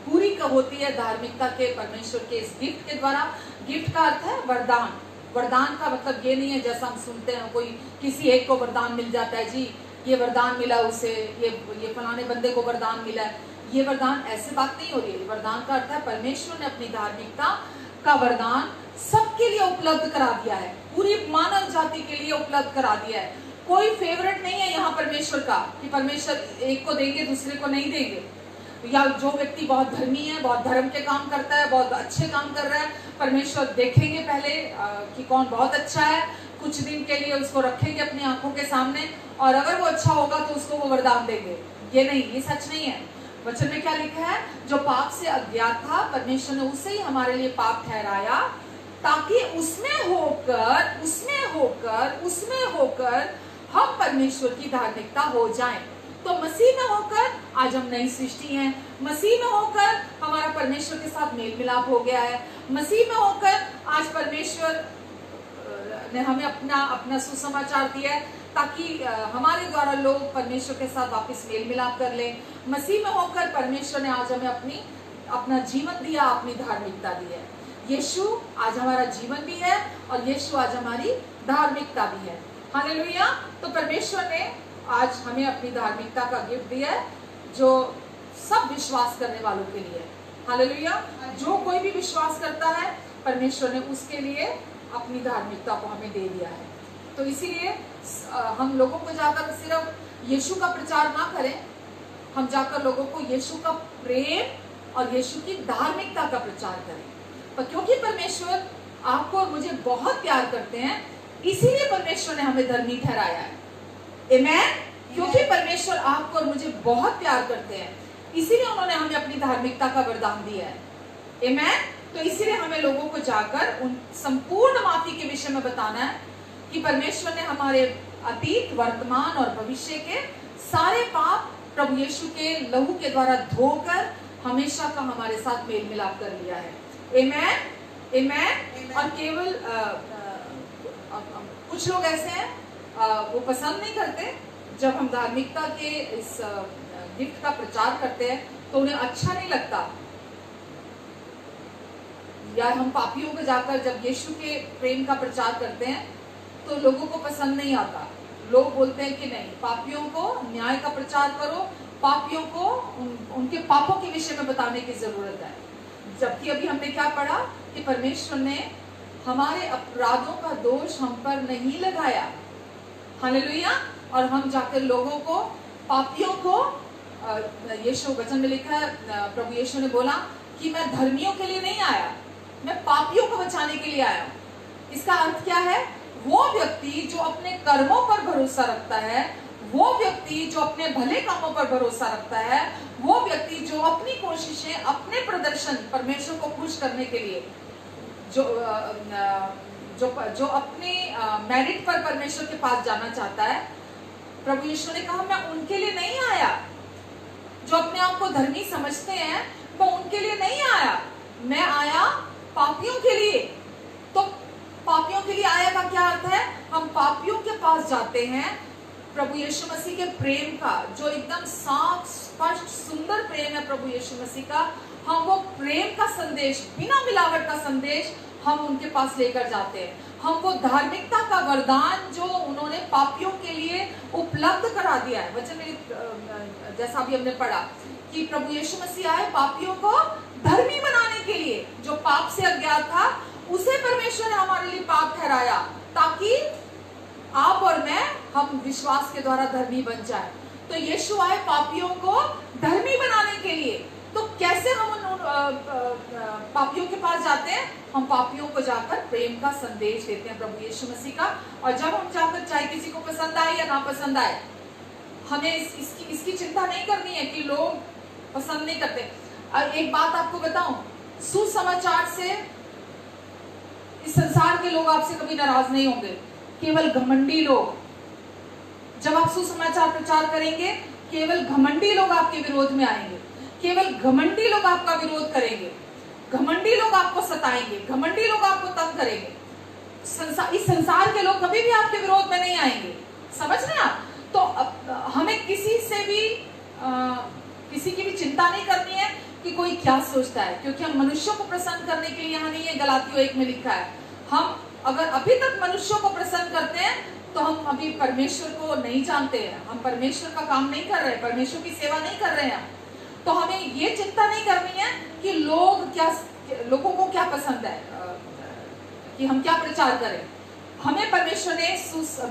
Speaker 1: पूरी होती है धार्मिकता के परमेश्वर के इस गिफ्ट के द्वारा। गिफ्ट का अर्थ है वरदान। वरदान का मतलब ये नहीं है जैसा हम सुनते हैं कोई किसी एक को वरदान मिल जाता है, जी ये वरदान मिला उसे, ये फलाने बंदे को वरदान मिला है। ये वरदान ऐसे बात नहीं हो रही है। वरदान का अर्थ है परमेश्वर ने अपनी धार्मिकता का वरदान सबके लिए उपलब्ध करा दिया है, पूरी मानव जाति के लिए उपलब्ध करा दिया है। कोई फेवरेट नहीं है यहाँ परमेश्वर का कि परमेश्वर एक को देंगे दूसरे को नहीं देंगे, या जो व्यक्ति बहुत धर्मी है, बहुत धर्म के काम करता है, बहुत अच्छे काम कर रहा है, परमेश्वर देखेंगे पहले कि कौन बहुत अच्छा है, कुछ दिन के लिए उसको रखेंगे अपनी आंखों के सामने, और अगर वो अच्छा होगा तो उसको वो वरदान देंगे। ये नहीं, ये सच नहीं है। वचन में क्या लिखा है? जो पाप से अज्ञात था परमेश्वर ने उसे ही हमारे लिए पाप ठहराया, ताकि उसमें होकर हम परमेश्वर की धार्मिकता हो जाएं। तो मसीह में होकर आज हम नई सृष्टि हैं। मसीह में होकर हमारा परमेश्वर के साथ मेल मिलाप हो गया है। मसीह में होकर आज परमेश्वर ने हमें अपना सुसमाचार दिया है, ताकि हमारे द्वारा लोग परमेश्वर के साथ वापस मेल मिलाप कर लें। मसीह में होकर परमेश्वर ने आज हमें अपना जीवन दिया, अपनी धार्मिकता दी है। यीशु आज हमारा जीवन भी है, और यीशु आज हमारी धार्मिकता भी है। हालेलुया। तो परमेश्वर ने आज हमें अपनी धार्मिकता का गिफ्ट दिया है, जो सब विश्वास करने वालों के लिए। हालेलुया। जो कोई भी विश्वास करता है परमेश्वर ने उसके लिए अपनी धार्मिकता को हमें दे दिया है। तो इसीलिए हम लोगों को जाकर सिर्फ यीशु का प्रचार ना करें, हम जाकर लोगों को यीशु का प्रेम और यीशु की धार्मिकता का प्रचार करें। पर क्योंकि परमेश्वर आपको और मुझे बहुत प्यार करते हैं, इसीलिए परमेश्वर ने हमें धर्मी ठहराया है। आमेन। क्योंकि परमेश्वर आपको और मुझे बहुत प्यार करते हैं, इसीलिए उन्होंने हमें अपनी धार्मिकता का वरदान दिया है। आमेन। तो इसीलिए हमें लोगों को जाकर उन संपूर्ण माफी के विषय में बताना है कि परमेश्वर ने हमारे अतीत, वर्तमान और भविष्य के सारे पाप प्रभु यीशु के लहू के द्वारा धोकर हमेशा का हमारे साथ मेल मिलाप कर लिया है। आमेन। आमेन। और केवल कुछ लोग ऐसे हैं वो पसंद नहीं करते जब हम धार्मिकता के इस गिफ्ट का प्रचार करते हैं, तो उन्हें अच्छा नहीं लगता। या हम पापियों को जाकर जब यीशु के प्रेम का प्रचार करते हैं तो लोगों को पसंद नहीं आता। लोग बोलते हैं कि नहीं, पापियों को न्याय का प्रचार करो, पापियों को उनके पापों के विषय में बताने की जरूरत है। जबकि अभी हमने क्या पढ़ा कि परमेश्वर ने हमारे अपराधों का दोष हम पर नहीं लगाया। हालेलुया। और हम जाकर लोगों को, पापियों को, यीशु वचन में लिखा है, प्रभु यीशु ने बोला कि मैं धर्मियों के लिए नहीं आया, मैं पापियों को बचाने के लिए आया। इसका अर्थ क्या है? वो व्यक्ति जो अपने कर्मों पर भरोसा रखता है, वो व्यक्ति जो अपने भले कामों पर भरोसा रखता है, वो व्यक्ति जो अपनी कोशिशें, अपने प्रदर्शन परमेश्वर को खुश करने के लिए, जो अपने मेरिट पर परमेश्वर के पास जाना चाहता है, प्रभु यीशु ने कहा मैं उनके लिए नहीं आया। जो अपने आप को धर्मी समझते हैं वो उनके लिए नहीं आया, मैं आया पापियों के लिए। तो पापियों के लिए आया का क्या अर्थ है? हम पापियों के पास जाते हैं प्रभु यीशु मसीह के प्रेम का, जो एकदम साफ, स्पष्ट, सुंदर प्रेम है प्रभु यीशु मसीह का। हम वो प्रेम का संदेश, बिना मिलावट का संदेश हम उनके पास लेकर जाते हैं। हम वो धार्मिकता का वरदान जो उन्होंने पापियों के लिए उपलब्ध करा दिया है। वचन में जैसा अभी हमने पढ़ा कि प्रभु यीशु मसीह आए पापियों को धर्मी बनाने के लिए। जो पाप से अज्ञात था उसे परमेश्वर ने हमारे लिए पाप ठहराया, ताकि आप और हम विश्वास के द्वारा धर्मी बन जाए। तो यीशु आए पापियों को धर्मी बनाने के लिए। तो कैसे हम उन पापियों के पास जाते हैं? हम पापियों को जाकर प्रेम का संदेश देते हैं प्रभु यीशु मसीह का। और जब हम जाकर, चाहे किसी को पसंद आए या ना पसंद आए, हमें इसकी चिंता नहीं करनी है कि लोग पसंद नहीं करते। और एक बात आपको बताऊं, सुसमाचार से इस संसार के लोग आपसे कभी नाराज नहीं होंगे, केवल घमंडी लोग। जब आप सुसमाचार प्रचार करेंगे, केवल घमंडी लोग आपके विरोध में आएंगे, केवल घमंडी लोग आपका विरोध करेंगे, घमंडी लोग आपको सताएंगे, घमंडी लोग आपको तंग करेंगे। इस संसार के लोग कभी भी आपके विरोध में नहीं आएंगे। समझ रहे हैं आप? तो हमें किसी की भी चिंता नहीं करनी है कि कोई क्या सोचता है, क्योंकि हम मनुष्यों को प्रसन्न करने के लिए यहाँ नहीं है। गलातियों 1 में लिखा है, हम अगर अभी तक मनुष्यों को प्रसन्न करते हैं तो हम अभी परमेश्वर को नहीं जानते हैं, हम परमेश्वर का काम नहीं कर रहे हैं, परमेश्वर की सेवा नहीं कर रहे हैं। तो हमें ये चिंता नहीं करनी है कि लोगों को क्या पसंद है, कि हम क्या प्रचार करें। हमें परमेश्वर ने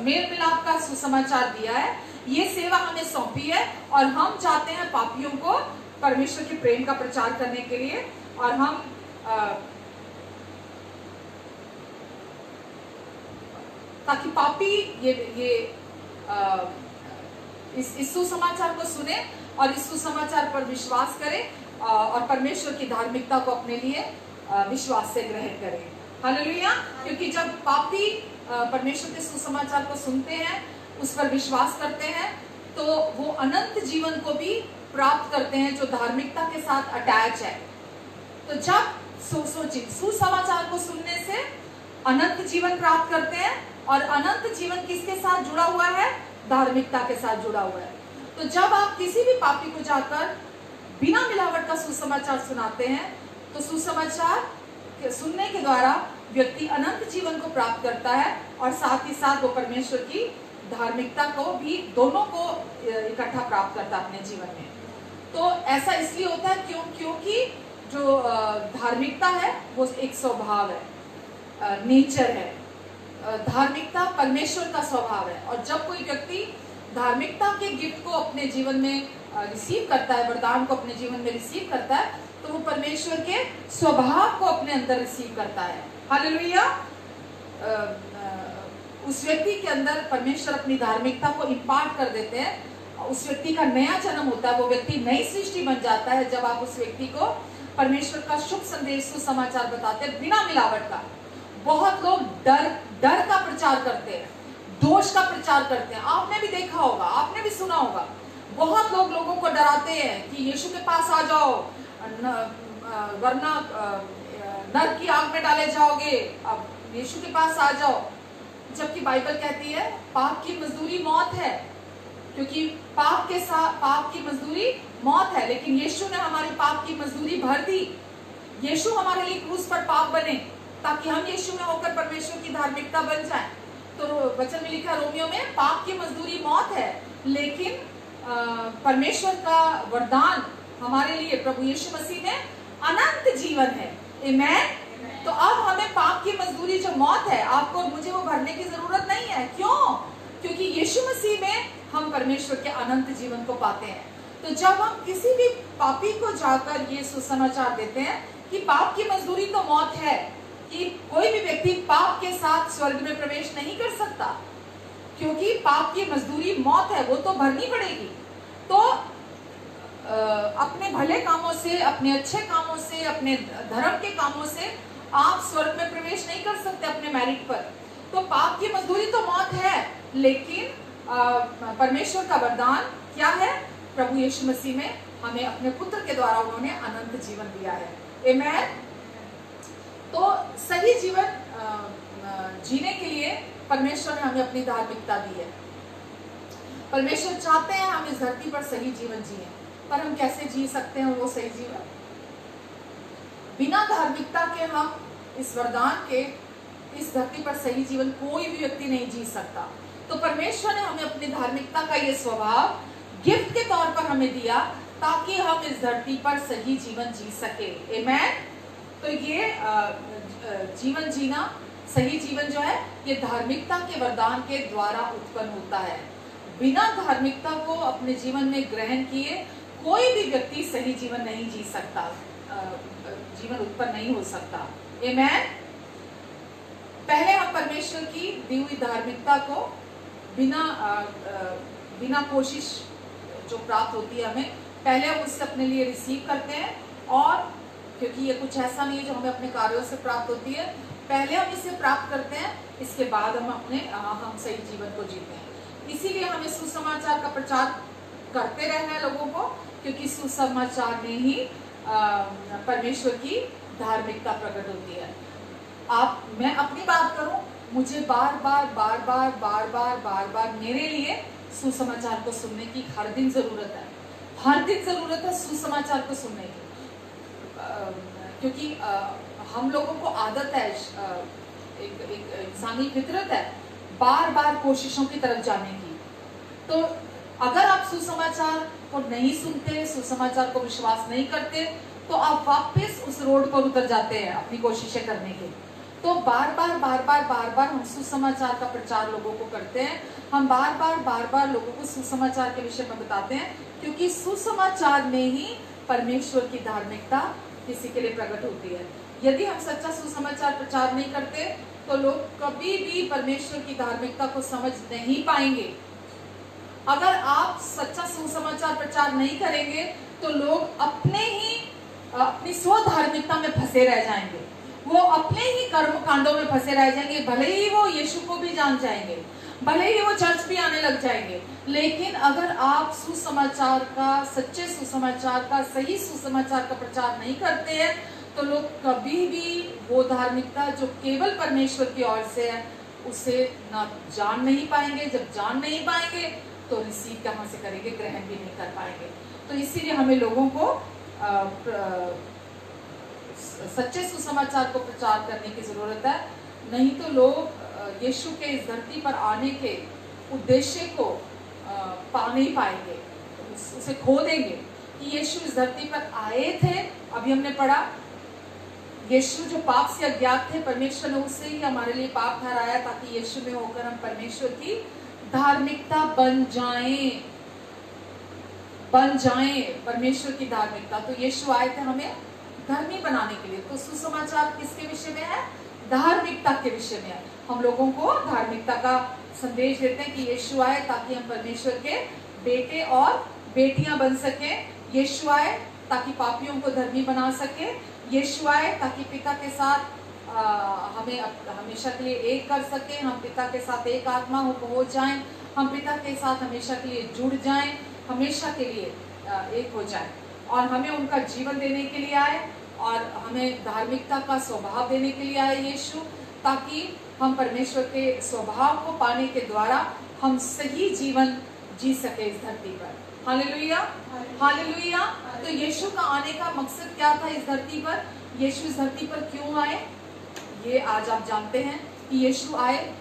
Speaker 1: मेल मिलाप का सुसमाचार दिया है, ये सेवा हमें सौंपी है, और हम चाहते हैं पापियों को परमेश्वर के प्रेम का प्रचार करने के लिए। और हम ताकि पापी इस सुसमाचार को सुने और इस सुसमाचार पर विश्वास करें और परमेश्वर की धार्मिकता को अपने लिए विश्वास से ग्रहण करें। हालेलुया। क्योंकि जब पापी परमेश्वर के सुसमाचार को सुनते हैं, उस पर विश्वास करते हैं, तो वो अनंत जीवन को भी प्राप्त करते हैं जो धार्मिकता के साथ अटैच है। तो जब सोचिए, सुसमाचार को सुनने से अनंत जीवन प्राप्त करते हैं, और अनंत जीवन किसके साथ जुड़ा हुआ है? धार्मिकता के साथ जुड़ा हुआ है। तो जब आप किसी भी पापी को जाकर बिना मिलावट का सुसमाचार सुनाते हैं, तो सुसमाचार सुनने के द्वारा व्यक्ति अनंत जीवन को प्राप्त करता है, और साथ ही साथ वो परमेश्वर की धार्मिकता को भी, दोनों को इकट्ठा प्राप्त करता है अपने जीवन में। तो ऐसा इसलिए होता है क्योंकि जो धार्मिकता है वो एक स्वभाव है, नेचर है। धार्मिकता परमेश्वर का स्वभाव है, और जब कोई व्यक्ति धार्मिकता के गिफ्ट को अपने जीवन में रिसीव करता है, वरदान को अपने जीवन में रिसीव करता है, तो वो परमेश्वर के स्वभाव को अपने अंदर रिसीव करता है। हालेलुया। उस व्यक्ति के अंदर परमेश्वर अपनी धार्मिकता को इम्पार्ट कर देते हैं, उस व्यक्ति का नया जन्म होता है, वो व्यक्ति नई सृष्टि बन जाता है जब आप उस व्यक्ति को परमेश्वर का शुभ संदेश, सुसमाचार बताते हैं बिना मिलावट का। बहुत लोग डर का प्रचार करते हैं, दोष का प्रचार करते हैं। आपने भी देखा होगा, आपने भी सुना होगा, बहुत लोग लोगों को डराते हैं कि यीशु के पास आ जाओ, वरना नरक की आग में डाले जाओगे, अब यीशु के पास आ जाओ। जबकि बाइबल कहती है पाप की मजदूरी मौत है, क्योंकि पाप की मजदूरी मौत है, लेकिन यीशु ने हमारी पाप की मजदूरी भर दी। यीशु हमारे लिए क्रूस पर पाप बने ताकि हम यीशु में होकर परमेश्वर की धार्मिकता बन जाएं। तो वचन में लिखा रोमियो में, पाप की मजदूरी मौत है, लेकिन परमेश्वर का वरदान हमारे लिए प्रभु यीशु मसीह में अनंत जीवन है। आमेन। तो अब हमें पाप की मजदूरी जो मौत है, आपको मुझे वो भरने की जरूरत नहीं है। क्यों? क्योंकि यीशु मसीह में हम परमेश्वर के अनंत जीवन को पाते हैं। तो जब हम किसी भी पापी को जाकर ये सुसमाचार देते हैं कि पाप की मजदूरी तो मौत है, कि कोई भी व्यक्ति पाप के साथ स्वर्ग में प्रवेश नहीं कर सकता, क्योंकि पाप की मजदूरी मौत है, वो तो भरनी पड़ेगी। तो अपने भले कामों से, अपने अच्छे कामों से, अपने धर्म के कामों से आप स्वर्ग में प्रवेश नहीं कर सकते अपने मेरिट पर। तो पाप की मजदूरी तो मौत है, लेकिन परमेश्वर का वरदान क्या है? प्रभु यीशु मसीह में हमें अपने पुत्र के द्वारा उन्होंने अनंत जीवन दिया है। आमेन। तो सही जीवन जीने के लिए परमेश्वर ने हमें अपनी धार्मिकता दी है। परमेश्वर चाहते हैं हम इस धरती पर सही जीवन जिए, पर हम कैसे जी सकते हैं वो सही जीवन? बिना धार्मिकता के हम इस वरदान के, इस धरती पर सही जीवन कोई भी व्यक्ति नहीं जी सकता। तो परमेश्वर ने हमें अपनी धार्मिकता का ये स्वभाव गिफ्ट के तौर पर हमें दिया, ताकि हम इस धरती पर सही जीवन जी सके। आमेन। तो ये जीवन जीना, सही जीवन जो है ये धार्मिकता के वरदान के द्वारा उत्पन्न होता है। बिना धार्मिकता को अपने जीवन में ग्रहण किए कोई भी व्यक्ति सही जीवन नहीं जी सकता, जीवन उत्पन्न नहीं हो सकता। आमेन। पहले हम परमेश्वर की दी हुई धार्मिकता को बिना कोशिश जो प्राप्त होती है हमें, पहले हम उससे अपने लिए रिसीव करते हैं, और क्योंकि ये कुछ ऐसा नहीं है जो हमें अपने कार्यों से प्राप्त होती है, पहले हम इसे प्राप्त करते हैं, इसके बाद हम सही जीवन को जीते हैं। इसीलिए हमें सुसमाचार का प्रचार करते रहना है लोगों को, क्योंकि सुसमाचार में ही परमेश्वर की धार्मिकता प्रकट होती है। मैं अपनी बात करूं, मुझे बार बार मेरे लिए सुसमाचार को सुनने की हर दिन जरूरत है सुसमाचार को सुनने की, क्योंकि हम लोगों को आदत है, एक इंसानी फितरत है बार बार कोशिशों की तरफ जाने की। तो अगर आप सुसमाचार को नहीं सुनते, सुसमाचार को विश्वास नहीं करते, तो आप वापस उस रोड पर उतर जाते हैं अपनी कोशिशें करने की। तो बार बार हम सुसमाचार का प्रचार लोगों को करते हैं, हम बार बार लोगों को सुसमाचार के विषय में बताते हैं, क्योंकि सुसमाचार में ही परमेश्वर की धार्मिकता किसी के लिए प्रकट होती है। यदि हम सच्चा सुसमाचार प्रचार नहीं करते तो लोग कभी भी परमेश्वर की धार्मिकता को समझ नहीं पाएंगे। अगर आप सच्चा सुसमाचार प्रचार नहीं करेंगे तो लोग अपनी स्वधार्मिकता में फंसे रह जाएंगे, वो अपने ही कर्म कांडों में फंसे रह जाएंगे। भले ही वो यीशु को भी जान जाएंगे, भले ही वो चर्च भी आने लग जाएंगे, लेकिन अगर आप सुसमाचार का, सच्चे सुसमाचार का, सही सुसमाचार का प्रचार नहीं करते हैं तो लोग कभी भी वो धार्मिकता जो केवल परमेश्वर की ओर से है उसे ना जान नहीं पाएंगे। जब जान नहीं पाएंगे तो रिसीव कहाँ से करेंगे, ग्रहण भी नहीं कर पाएंगे। तो इसीलिए हमें लोगों को सच्चे सुसमाचार को प्रचार करने की जरूरत है, नहीं तो लोग यीशु के इस धरती पर आने के उद्देश्य को पा नहीं पाएंगे, उसे खो देंगे कि यीशु इस धरती पर आए थे। अभी हमने पढ़ा यीशु जो पाप से अज्ञात थे, परमेश्वर ने उससे ही हमारे लिए पाप ठहराया ताकि यीशु में होकर हम परमेश्वर की धार्मिकता बन जाएं परमेश्वर की धार्मिकता। तो यीशु आए थे हमें धर्मी बनाने के लिए। तो सुसमाचार किसके विषय में है? धार्मिकता के विषय में है। हम लोगों को धार्मिकता का संदेश देते हैं कि यीशु आए ताकि हम परमेश्वर के बेटे और बेटियां बन सके। यीशु आए ताकि पापियों को धर्मी बना सके। यीशु आए ताकि पिता के साथ हमें हमेशा के लिए एक कर सके। हम पिता के साथ एक आत्मा हो जाएं, हम पिता के साथ हमेशा के लिए जुड़ जाएं, हमेशा के लिए एक हो जाएं। और हमें उनका जीवन देने के लिए आए और हमें धार्मिकता का स्वभाव देने के लिए आए यीशु, ताकि हम परमेश्वर के स्वभाव को पाने के द्वारा हम सही जीवन जी सके इस धरती पर। Hallelujah, hallelujah. तो यीशु का आने का मकसद क्या था इस धरती पर? यीशु इस धरती पर क्यों आए ये आज आप जानते हैं कि यीशु आए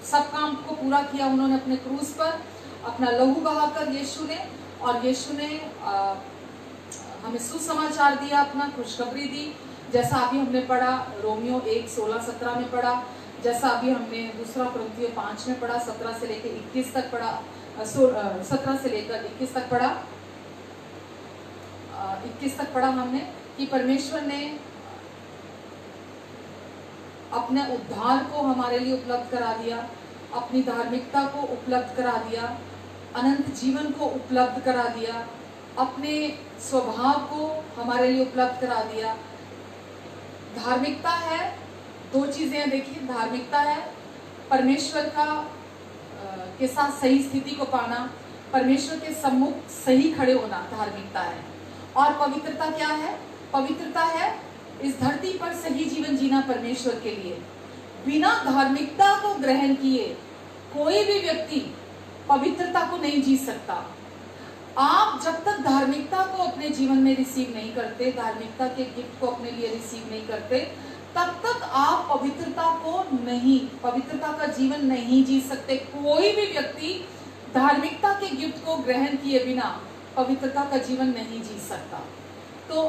Speaker 1: सब काम को पूरा किया उन्होंने अपने क्रूस पर, अपना लहू बहाकर यीशु ने। और यीशु ने हमें सुसमाचार दिया, अपना खुशखबरी दी, जैसा अभी हमने पढ़ा रोमियो 1:16-17 में पढ़ा, जैसा अभी हमने 2 कुरिन्थियों 5 में पढ़ा, 17 से लेकर 21 तक पढ़ा, 17 से लेकर 21 तक पढ़ा, 21 तक पढ़ा हमने कि परमेश्वर ने अपने उद्धार को हमारे लिए उपलब्ध करा दिया, अपनी धार्मिकता को उपलब्ध करा दिया, अनंत जीवन को उपलब्ध करा दिया, अपने स्वभाव को हमारे लिए उपलब्ध करा दिया। धार्मिकता है, दो चीजें हैं। देखिए, धार्मिकता है परमेश्वर के साथ सही स्थिति को पाना, परमेश्वर के सम्मुख सही खड़े होना धार्मिकता है। और पवित्रता क्या है? पवित्रता है इस धरती पर सही जीवन जीना परमेश्वर के लिए। बिना धार्मिकता को ग्रहण किए कोई भी व्यक्ति पवित्रता को नहीं जी सकता। आप जब तक धार्मिकता को अपने जीवन में रिसीव नहीं करते, धार्मिकता के गिफ्ट को अपने लिए रिसीव नहीं करते, तब तक आप पवित्रता का जीवन नहीं जी सकते। कोई भी व्यक्ति धार्मिकता के गिफ्ट को ग्रहण किए बिना पवित्रता का जीवन नहीं जी सकता। तो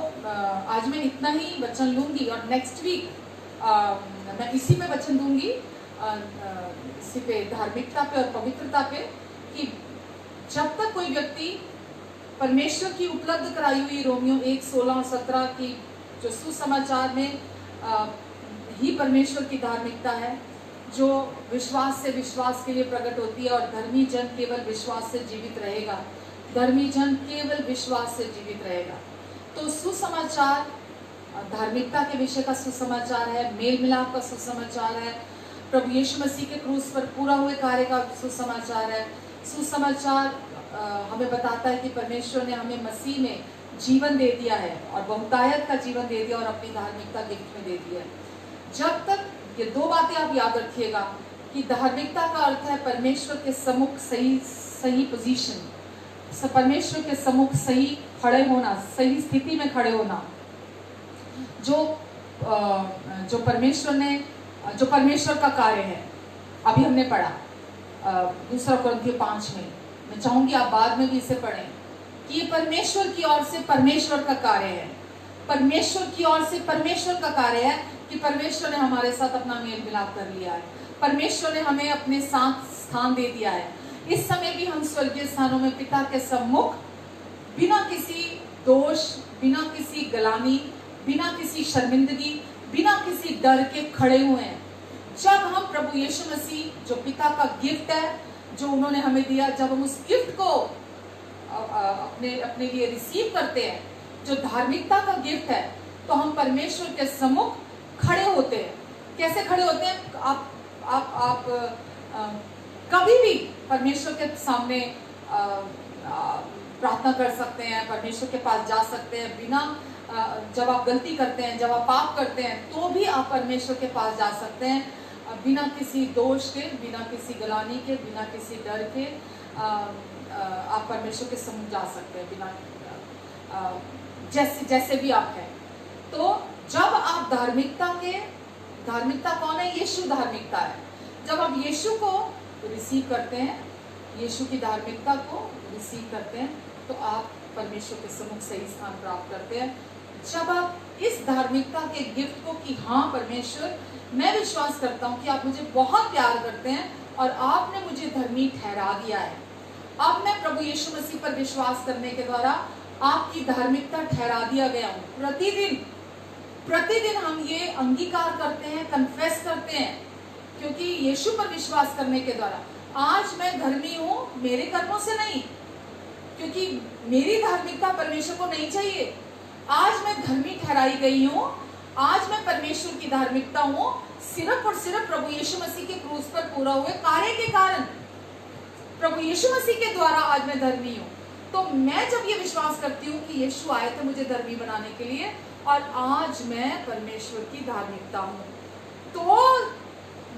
Speaker 1: आज मैं इतना ही वचन लूंगी और नेक्स्ट वीक मैं इसी पे वचन दूंगी, इसी पे, धार्मिकता पे और पवित्रता पे, कि जब तक कोई व्यक्ति परमेश्वर की उपलब्ध कराई हुई रोमियो 1:16 और 17 की जो सुसमाचार में ही परमेश्वर की धार्मिकता है, जो विश्वास से विश्वास के लिए प्रकट होती है, और धर्मी जन केवल विश्वास से जीवित रहेगा, धर्मी जन केवल विश्वास से जीवित रहेगा। तो सुसमाचार धार्मिकता के विषय का सुसमाचार है, मेल मिलाप का सुसमाचार है, प्रभु यीशु मसीह के क्रूस पर पूरा हुए कार्य का सुसमाचार है। सुसमाचार हमें बताता है कि परमेश्वर ने हमें मसीह में जीवन दे दिया है, और बहुतायत का जीवन दे दिया, और अपनी धार्मिकता गिफ्ट में दे दिया है। जब तक ये दो बातें आप याद रखिएगा कि धार्मिकता का अर्थ है परमेश्वर के सम्मुख सही पोजीशन, परमेश्वर के सम्मुख सही खड़े होना, सही स्थिति में खड़े होना, जो परमेश्वर का कार्य है। अभी हमने पढ़ा 2 कुरिन्थियों 5 में, मैं चाहूंगी आप बाद में भी इसे पढ़ें, कि ये परमेश्वर की ओर से परमेश्वर का कार्य है, परमेश्वर की ओर से परमेश्वर का कार्य है, कि परमेश्वर ने हमारे साथ अपना मेल मिलाप कर लिया है, परमेश्वर ने हमें अपने साथ स्थान दे दिया है। इस समय भी हम स्वर्गीय स्थानों में पिता के सम्मुख बिना किसी दोष, बिना किसी गलानी, बिना किसी शर्मिंदगी, बिना किसी डर के खड़े हुए हैं। जब हम प्रभु यीशु मसीह जो पिता का गिफ्ट है, जो उन्होंने हमें दिया, जब हम उस गिफ्ट को अपने लिए रिसीव करते हैं, जो धार्मिकता का गिफ्ट है, तो हम परमेश्वर के सम्मुख खड़े होते हैं। कैसे खड़े होते हैं? आप कभी भी परमेश्वर के सामने प्रार्थना कर सकते हैं, परमेश्वर के पास जा सकते हैं, बिना जब आप गलती करते हैं, जब आप पाप करते हैं, तो भी आप परमेश्वर के पास जा सकते हैं, बिना किसी दोष के, बिना किसी गलानी के, बिना किसी डर के। आप परमेश्वर के सम्मुख जा सकते हैं, बिना जैसे भी आप हैं। तो जब आप धार्मिकता कौन है? यीशु धार्मिकता है। जब आप यीशु को रिसीव करते हैं, यीशु की धार्मिकता को रिसीव करते हैं, तो आप परमेश्वर के सम्मुख सही स्थान प्राप्त करते हैं। जब आप इस धार्मिकता के गिफ्ट को, कि हाँ परमेश्वर, मैं विश्वास करता हूँ कि आप मुझे बहुत प्यार करते हैं और आपने मुझे धर्मी ठहरा दिया है, अब मैं प्रभु यीशु मसीह पर विश्वास करने के द्वारा आपकी धार्मिकता ठहरा दिया गया हूँ। प्रतिदिन हम ये अंगीकार करते हैं, कन्फेस करते हैं, क्योंकि यीशु पर विश्वास करने के द्वारा आज मैं धर्मी हूँ, मेरे कर्मों से नहीं, क्योंकि मेरी धार्मिकता परमेश्वर को नहीं चाहिए। आज मैं धर्मी ठहराई गई हूँ, आज मैं परमेश्वर की धार्मिकता हूँ, सिर्फ और सिर्फ प्रभु यीशु मसीह के क्रूस पर पूरा हुए कार्य के कारण, प्रभु यीशु मसीह के द्वारा आज मैं धर्मी हूँ। तो मैं जब ये विश्वास करती हूँ कि यीशु आए थे मुझे धर्मी बनाने के लिए, और आज मैं परमेश्वर की धार्मिकता हूँ, तो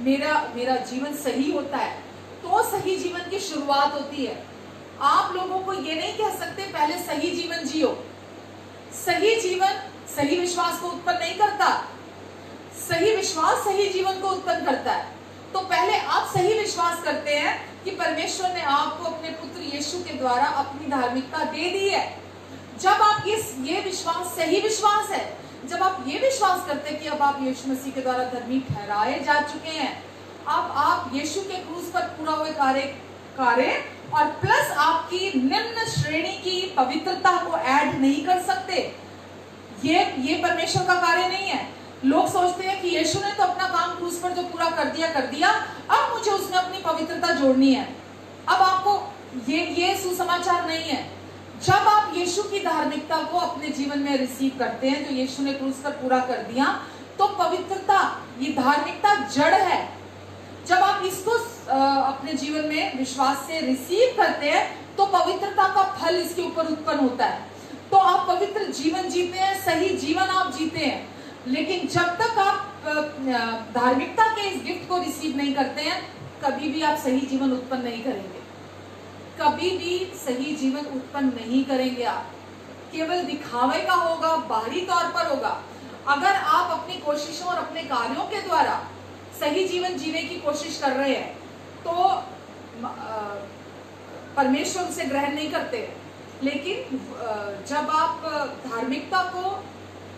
Speaker 1: मेरा जीवन सही होता है, तो सही जीवन की शुरुआत होती है। आप लोगों को ये नहीं कह सकते पहले सही जीवन जियो। सही जीवन सही विश्वास को उत्पन्न नहीं करता, सही विश्वास सही जीवन को उत्पन्न करता है। तो पहले आप सही विश्वास करते हैं कि परमेश्वर ने आपको अपने पुत्र यीशु के द्वारा अपनी धार्मिकता दे दी है। जब आप ये विश्वास सही विश्वास है, जब आप ये विश्वास करते हैं कि अब आप यीशु मसीह के द्वारा धर्मी ठहराए जा चुके हैं, अब आप यीशु के क्रूस पर पूरा हुए कार्य और प्लस आपकी निम्न श्रेणी की पवित्रता को ऐड नहीं कर सकते। ये परमेश्वर का कार्य नहीं है। लोग सोचते हैं कि यीशु ने तो अपना काम क्रूस पर जो पूरा कर दिया, अब मुझे उसमें अपनी पवित्रता जोड़नी है। अब आपको ये सुसमाचार नहीं है। जब आप यीशु की धार्मिकता को अपने जीवन में रिसीव करते हैं, जो यीशु ने क्रूस पर पूरा कर दिया, तो पवित्रता, ये धार्मिकता जड़ है। जब आप इसको अपने जीवन में विश्वास से रिसीव करते हैं, तो पवित्रता का फल इसके ऊपर उत्पन्न होता है। तो आप पवित्र जीवन जीते हैं, सही जीवन आप जीते हैं। लेकिन जब तक आप धार्मिकता के इस गिफ्ट को रिसीव नहीं करते हैं, कभी भी आप सही जीवन उत्पन्न नहीं करेंगे, कभी भी सही जीवन उत्पन्न नहीं करेंगे। आप केवल दिखावे का होगा, बाहरी तौर पर होगा। अगर आप अपनी कोशिशों और अपने कार्यों के द्वारा सही जीवन जीने की कोशिश कर रहे हैं, तो परमेश्वर उसे ग्रहण नहीं करते। लेकिन जब आप धार्मिकता को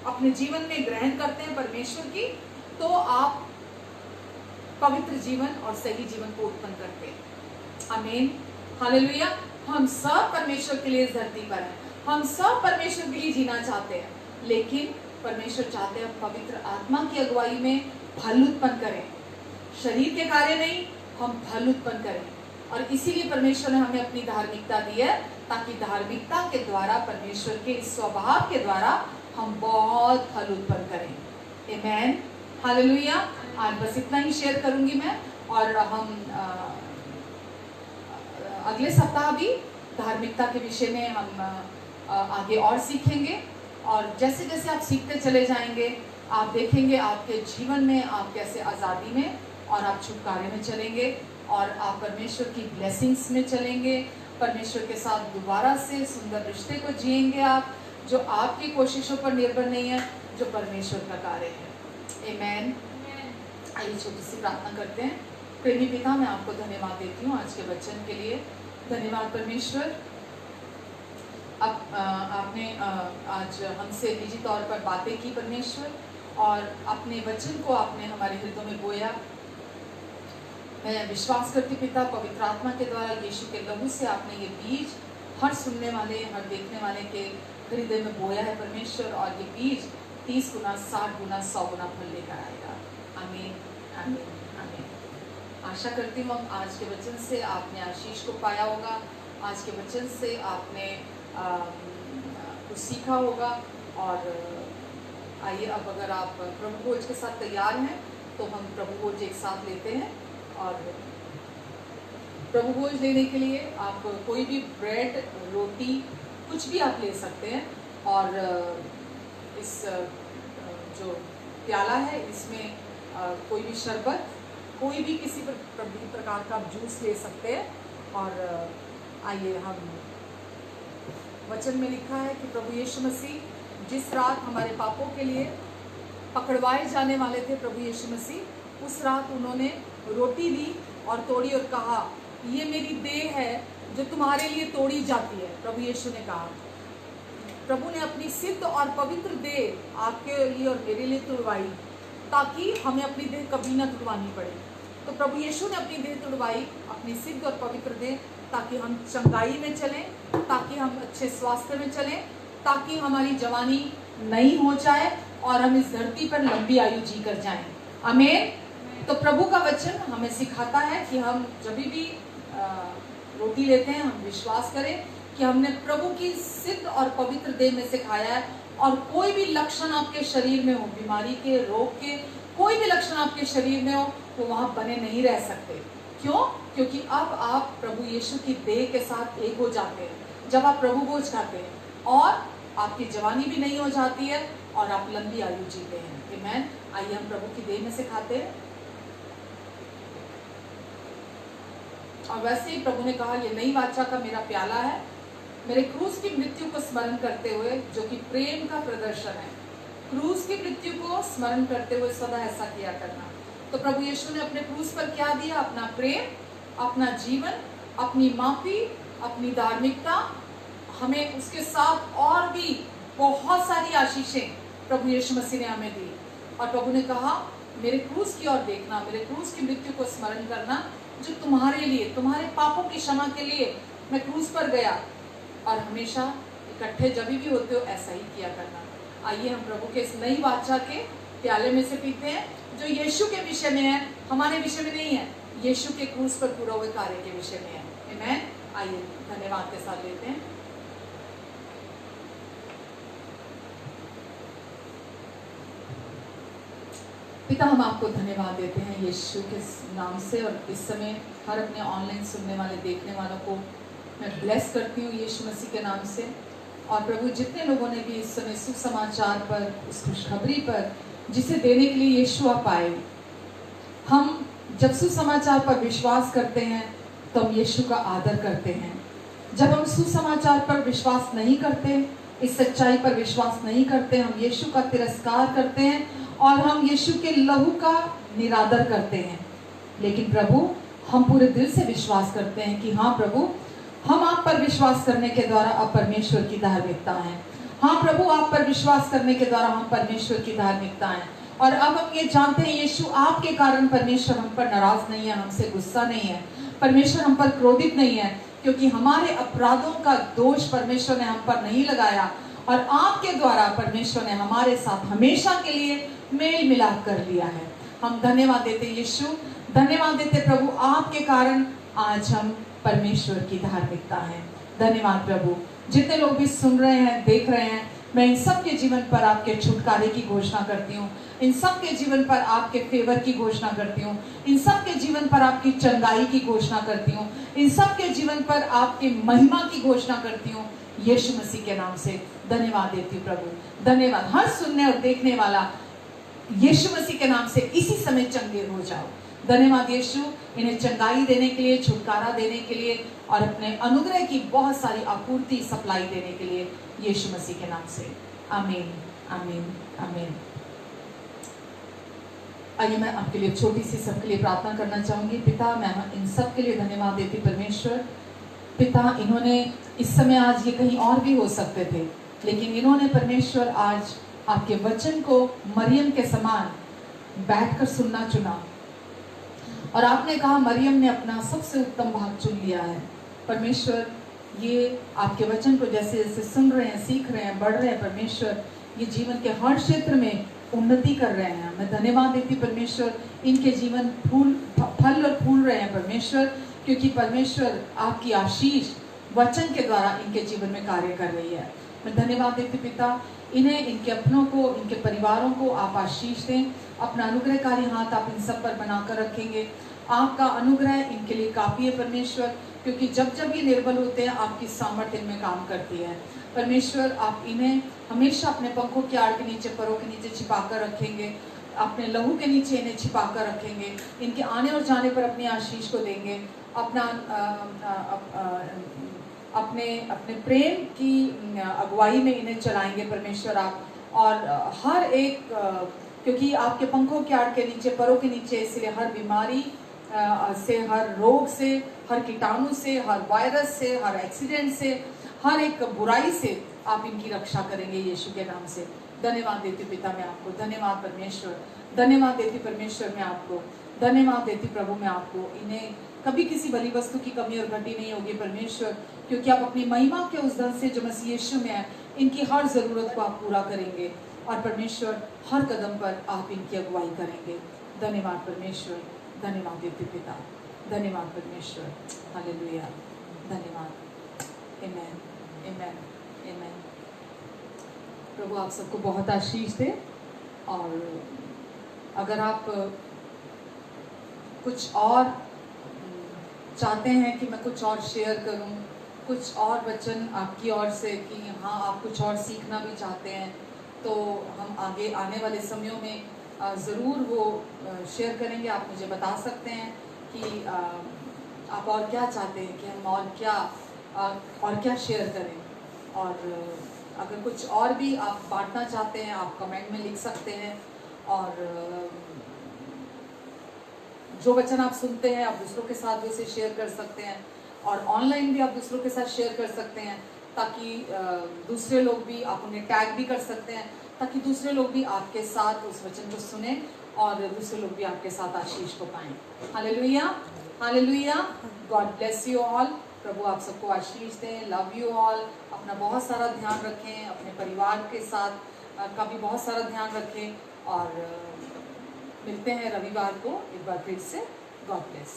Speaker 1: अपने जीवन में ग्रहण करते हैं परमेश्वर की, तो आप पवित्र जीवन और सही जीवन को उत्पन्न करते हैं। आमीन, हालेलुया। हम सब परमेश्वर के लिए इस धरती पर हैं, हम सब परमेश्वर के लिए जीना चाहते हैं, लेकिन परमेश्वर चाहते हैं पवित्र आत्मा की अगुवाई में फल उत्पन्न करें, शरीर के कार्य नहीं, हम फल उत्पन्न करें। और इसीलिए परमेश्वर ने हमें अपनी धार्मिकता दी है, ताकि धार्मिकता के द्वारा, परमेश्वर के स्वभाव के द्वारा हम बहुत फल उत्पन्न करें। आमीन, हालेलुया। आज बस इतना ही शेयर करूंगी मैं, और हम अगले सप्ताह भी धार्मिकता के विषय में हम आगे और सीखेंगे। और जैसे जैसे आप सीखते चले जाएंगे, आप देखेंगे आपके जीवन में आप कैसे आज़ादी में और आप छुटकारे में चलेंगे, और आप परमेश्वर की ब्लेसिंग्स में चलेंगे, परमेश्वर के साथ दोबारा से सुंदर रिश्ते को जिएंगे आप, जो आपकी कोशिशों पर निर्भर नहीं है, जो परमेश्वर का कार्य है। आमीन। आइए छोटी सी प्रार्थना करते हैं। प्रेमी पिता, मैं आपको धन्यवाद देती हूँ आज के वचन के लिए। धन्यवाद परमेश्वर, अब आपने आज हमसे निजी तौर पर बातें की परमेश्वर, और अपने वचन को आपने हमारे हृदयों में बोया। मैं विश्वास करती पिता, पवित्र आत्मा के द्वारा यीशु के लहू से आपने ये बीज हर सुनने वाले, हर देखने वाले के हृदय में बोया है परमेश्वर, और ये बीज 30 गुना, 60 गुना, 100 गुना फल लेकर आएगा। आमीन, आमीन, आमीन। आशा करती हूँ आज के वचन से आपने आशीष को पाया होगा, आज के वचन से आपने कुछ सीखा होगा। और आइए, अब अगर आप प्रभु भोज के साथ तैयार हैं तो हम प्रभु भोज एक साथ लेते हैं। और प्रभु भोज लेने के लिए आप कोई भी ब्रेड, रोटी, कुछ भी आप ले सकते हैं। और इस जो प्याला है इसमें कोई भी शरबत, कोई भी किसी प्रकार का जूस ले सकते हैं। और आइए, हम वचन में लिखा है कि प्रभु यीशु मसीह जिस रात हमारे पापों के लिए पकड़वाए जाने वाले थे, प्रभु यीशु मसीह उस रात उन्होंने रोटी ली और तोड़ी और कहा, ये मेरी देह है जो तुम्हारे लिए तोड़ी जाती है। प्रभु यीशु ने कहा, प्रभु ने अपनी सिद्ध और पवित्र देह आपके लिए और मेरे लिए तुड़वाई, ताकि हमें अपनी देह कभी ना तुड़वानी पड़े। तो प्रभु यीशु ने अपनी देह तुड़वाई, अपनी सिद्ध और पवित्र देह, ताकि हम चंगाई में चलें, ताकि हम अच्छे स्वास्थ्य में चलें, ताकि हमारी जवानी नई हो जाए और हम इस धरती पर लंबी आयु जी कर जाएं। आमीन। तो प्रभु का वचन हमें सिखाता है कि हम जब भी रोटी लेते हैं, हम विश्वास करें कि हमने प्रभु की सिद्ध और पवित्र देह में से खाया है, और कोई भी लक्षण आपके शरीर में हो, बीमारी के, रोग के, कोई भी लक्षण आपके शरीर में हो, वो वहाँ बने नहीं रह सकते। क्यों? क्योंकि अब आप प्रभु यीशु की देह के साथ एक हो जाते हैं जब आप प्रभु भोज खाते हैं, और आपकी जवानी भी नहीं हो जाती है और आप लंबी आयु जीते हैं। आमीन। आइए हम प्रभु की देह में से खाते हैं। और वैसे ही प्रभु ने कहा, ये नई वाचा का मेरा प्याला है, मेरे क्रूस की मृत्यु को स्मरण करते हुए, जो कि प्रेम का प्रदर्शन है। क्रूस की मृत्यु को स्मरण करते हुए सदा ऐसा किया करना। तो प्रभु यीशु ने अपने क्रूस पर क्या दिया? अपना प्रेम, अपना जीवन, अपनी माफी, अपनी धार्मिकता, हमें उसके साथ और भी बहुत सारी आशीषें प्रभु यीशु मसीह ने हमें दी। और प्रभु ने कहा, मेरे क्रूस की ओर देखना, मेरे क्रूस की मृत्यु को स्मरण करना, जो तुम्हारे लिए, तुम्हारे पापों की क्षमा के लिए मैं क्रूस पर गया। और हमेशा इकट्ठे जब भी होते हो ऐसा ही किया करना। आइए हम प्रभु के इस नई वाचा के प्याले में से पीते हैं, जो यीशु के विषय में है, हमारे विषय में नहीं है, यीशु के क्रूस पर पूरा हुए कार्य के विषय में है। आमीन। आइए धन्यवाद के साथ लेते हैं। पिता, हम आपको धन्यवाद देते हैं यीशु के नाम से, और इस समय हर अपने ऑनलाइन सुनने वाले, देखने वालों को मैं ब्लेस करती हूँ यीशु मसीह के नाम से। और प्रभु, जितने लोगों ने भी इस समय सुसमाचार पर, उस खुशखबरी पर, जिसे देने के लिए यीशु आप आए, हम जब सुसमाचार पर विश्वास करते हैं तो हम यीशु का आदर करते हैं। जब हम सुसमाचार पर विश्वास नहीं करते, इस सच्चाई पर विश्वास नहीं करते, हम यीशु का तिरस्कार करते हैं और हम यीशु के लहू का निरादर करते हैं। लेकिन प्रभु, हम पूरे दिल से विश्वास करते हैं कि हाँ प्रभु, हम आप पर विश्वास करने के द्वारा अब परमेश्वर की धार्मिकता है। हाँ प्रभु, आप पर विश्वास करने के द्वारा हम परमेश्वर की धार्मिकता है। और अब हम ये जानते हैं यीशु आपके कारण परमेश्वर हम पर नाराज नहीं है, हमसे गुस्सा नहीं है, परमेश्वर हम पर क्रोधित नहीं है, क्योंकि हमारे अपराधों का दोष परमेश्वर ने हम पर नहीं लगाया और आपके द्वारा परमेश्वर ने हमारे साथ हमेशा के लिए मेल मिलाप कर लिया है। हम धन्यवाद देते यीशु, धन्यवाद देते प्रभु, आपके कारण आज हम परमेश्वर की धार्मिकता है। धन्यवाद प्रभु। जितने लोग भी सुन रहे हैं, देख रहे हैं, मैं इन सब के जीवन पर आपके छुटकारे की घोषणा करती हूँ, इन सब के जीवन पर आपके फेवर की घोषणा करती हूँ, इन सब के जीवन पर आपकी चंगाई की घोषणा करती हूँ, इन सब के जीवन पर आपके महिमा की घोषणा करती हूँ यीशु मसीह के नाम से। धन्यवाद देती हूँ प्रभु। धन्यवाद। हर सुनने और देखने वाला यीशु मसीह के नाम से इसी समय चंगे हो जाओ। धन्यवाद यीशु, इन्हें चंगाई देने के लिए, छुटकारा देने के लिए और अपने अनुग्रह की बहुत सारी आपूर्ति, सप्लाई देने के लिए यीशु मसीह के नाम से। आमीन, आमीन, आमीन। आइए मैं आपके लिए छोटी सी सबके लिए प्रार्थना करना चाहूंगी। पिता, मैं इन सब के लिए धन्यवाद देती परमेश्वर। पिता, इन्होंने इस समय, आज ये कहीं और भी हो सकते थे, लेकिन इन्होंने परमेश्वर आज आपके वचन को मरियम के समान बैठकर सुनना चुना और आपने कहा मरियम ने अपना सबसे उत्तम भाग चुन लिया है। परमेश्वर, ये आपके वचन को जैसे जैसे सुन रहे हैं, सीख रहे हैं, बढ़ रहे हैं परमेश्वर, ये जीवन के हर क्षेत्र में उन्नति कर रहे हैं। मैं धन्यवाद देती परमेश्वर, इनके जीवन फल और फूल रहे हैं परमेश्वर, क्योंकि परमेश्वर आपकी आशीष वचन के द्वारा इनके जीवन में कार्य कर रही है। मैं धन्यवाद देती पिता, इन्हें, इनके अपनों को, इनके परिवारों को आप आशीष दें। अपना अनुग्रहकारी हाथ आप इन सब पर बनाकर रखेंगे। आपका अनुग्रह इनके लिए काफ़ी है परमेश्वर, क्योंकि जब जब ये निर्बल होते हैं आपकी सामर्थ्य इनमें काम करती है। परमेश्वर, आप इन्हें हमेशा अपने पंखों की आड़ के नीचे, परों के नीचे छिपा कर रखेंगे, अपने लहू के नीचे इन्हें छिपा कर रखेंगे। इनके आने और जाने पर अपनी आशीष को देंगे। अपने प्रेम की अगुवाई में इन्हें चलाएंगे परमेश्वर आप। और हर एक, क्योंकि आपके पंखों के आड़ के नीचे, परों के नीचे, इसलिए हर बीमारी से, हर रोग से, हर कीटाणु से, हर वायरस से, हर एक्सीडेंट से, हर एक बुराई से आप इनकी रक्षा करेंगे यीशु के नाम से। धन्यवाद देती पिता मैं आपको, धन्यवाद परमेश्वर, धन्यवाद देती परमेश्वर मैं आपको, धन्यवाद देती प्रभु मैं आपको। इन्हें कभी किसी भली वस्तु की कमी और घटी नहीं होगी परमेश्वर, क्योंकि आप अपनी महिमा के उस धन से जो मसीह यीशु में है, इनकी हर ज़रूरत को आप पूरा करेंगे और परमेश्वर हर कदम पर आप इनकी अगुवाई करेंगे। धन्यवाद परमेश्वर, धन्यवाद देती पिता, धन्यवाद परमेश्वर। हालेलुया, धन्यवाद। आमेन, आमेन, आमेन। प्रभु आप सबको बहुत आशीष दे। और अगर आप कुछ और चाहते हैं कि मैं कुछ और शेयर करूं, कुछ और वचन आपकी ओर से, कि हाँ आप कुछ और सीखना भी चाहते हैं, तो हम आगे आने वाले समयों में ज़रूर वो शेयर करेंगे। आप मुझे बता सकते हैं कि आप और क्या चाहते हैं कि हम और क्या शेयर करें। और अगर कुछ और भी आप बांटना चाहते हैं, आप कमेंट में लिख सकते हैं। और जो वचन आप सुनते हैं आप दूसरों के साथ भी उसे शेयर कर सकते हैं, और ऑनलाइन भी आप दूसरों के साथ शेयर कर सकते हैं, ताकि दूसरे लोग भी, आप उन्हें टैग भी कर सकते हैं, ताकि दूसरे लोग भी आपके साथ उस वचन को सुने और दूसरे लोग भी आपके साथ आशीष को पाएं। Hallelujah, hallelujah. God bless you all. प्रभु आप सबको आशीष दें। Love you all. अपना बहुत सारा ध्यान रखें, अपने परिवार के साथ का भी बहुत सारा ध्यान रखें, और मिलते हैं रविवार को एक बार फिर से। God bless.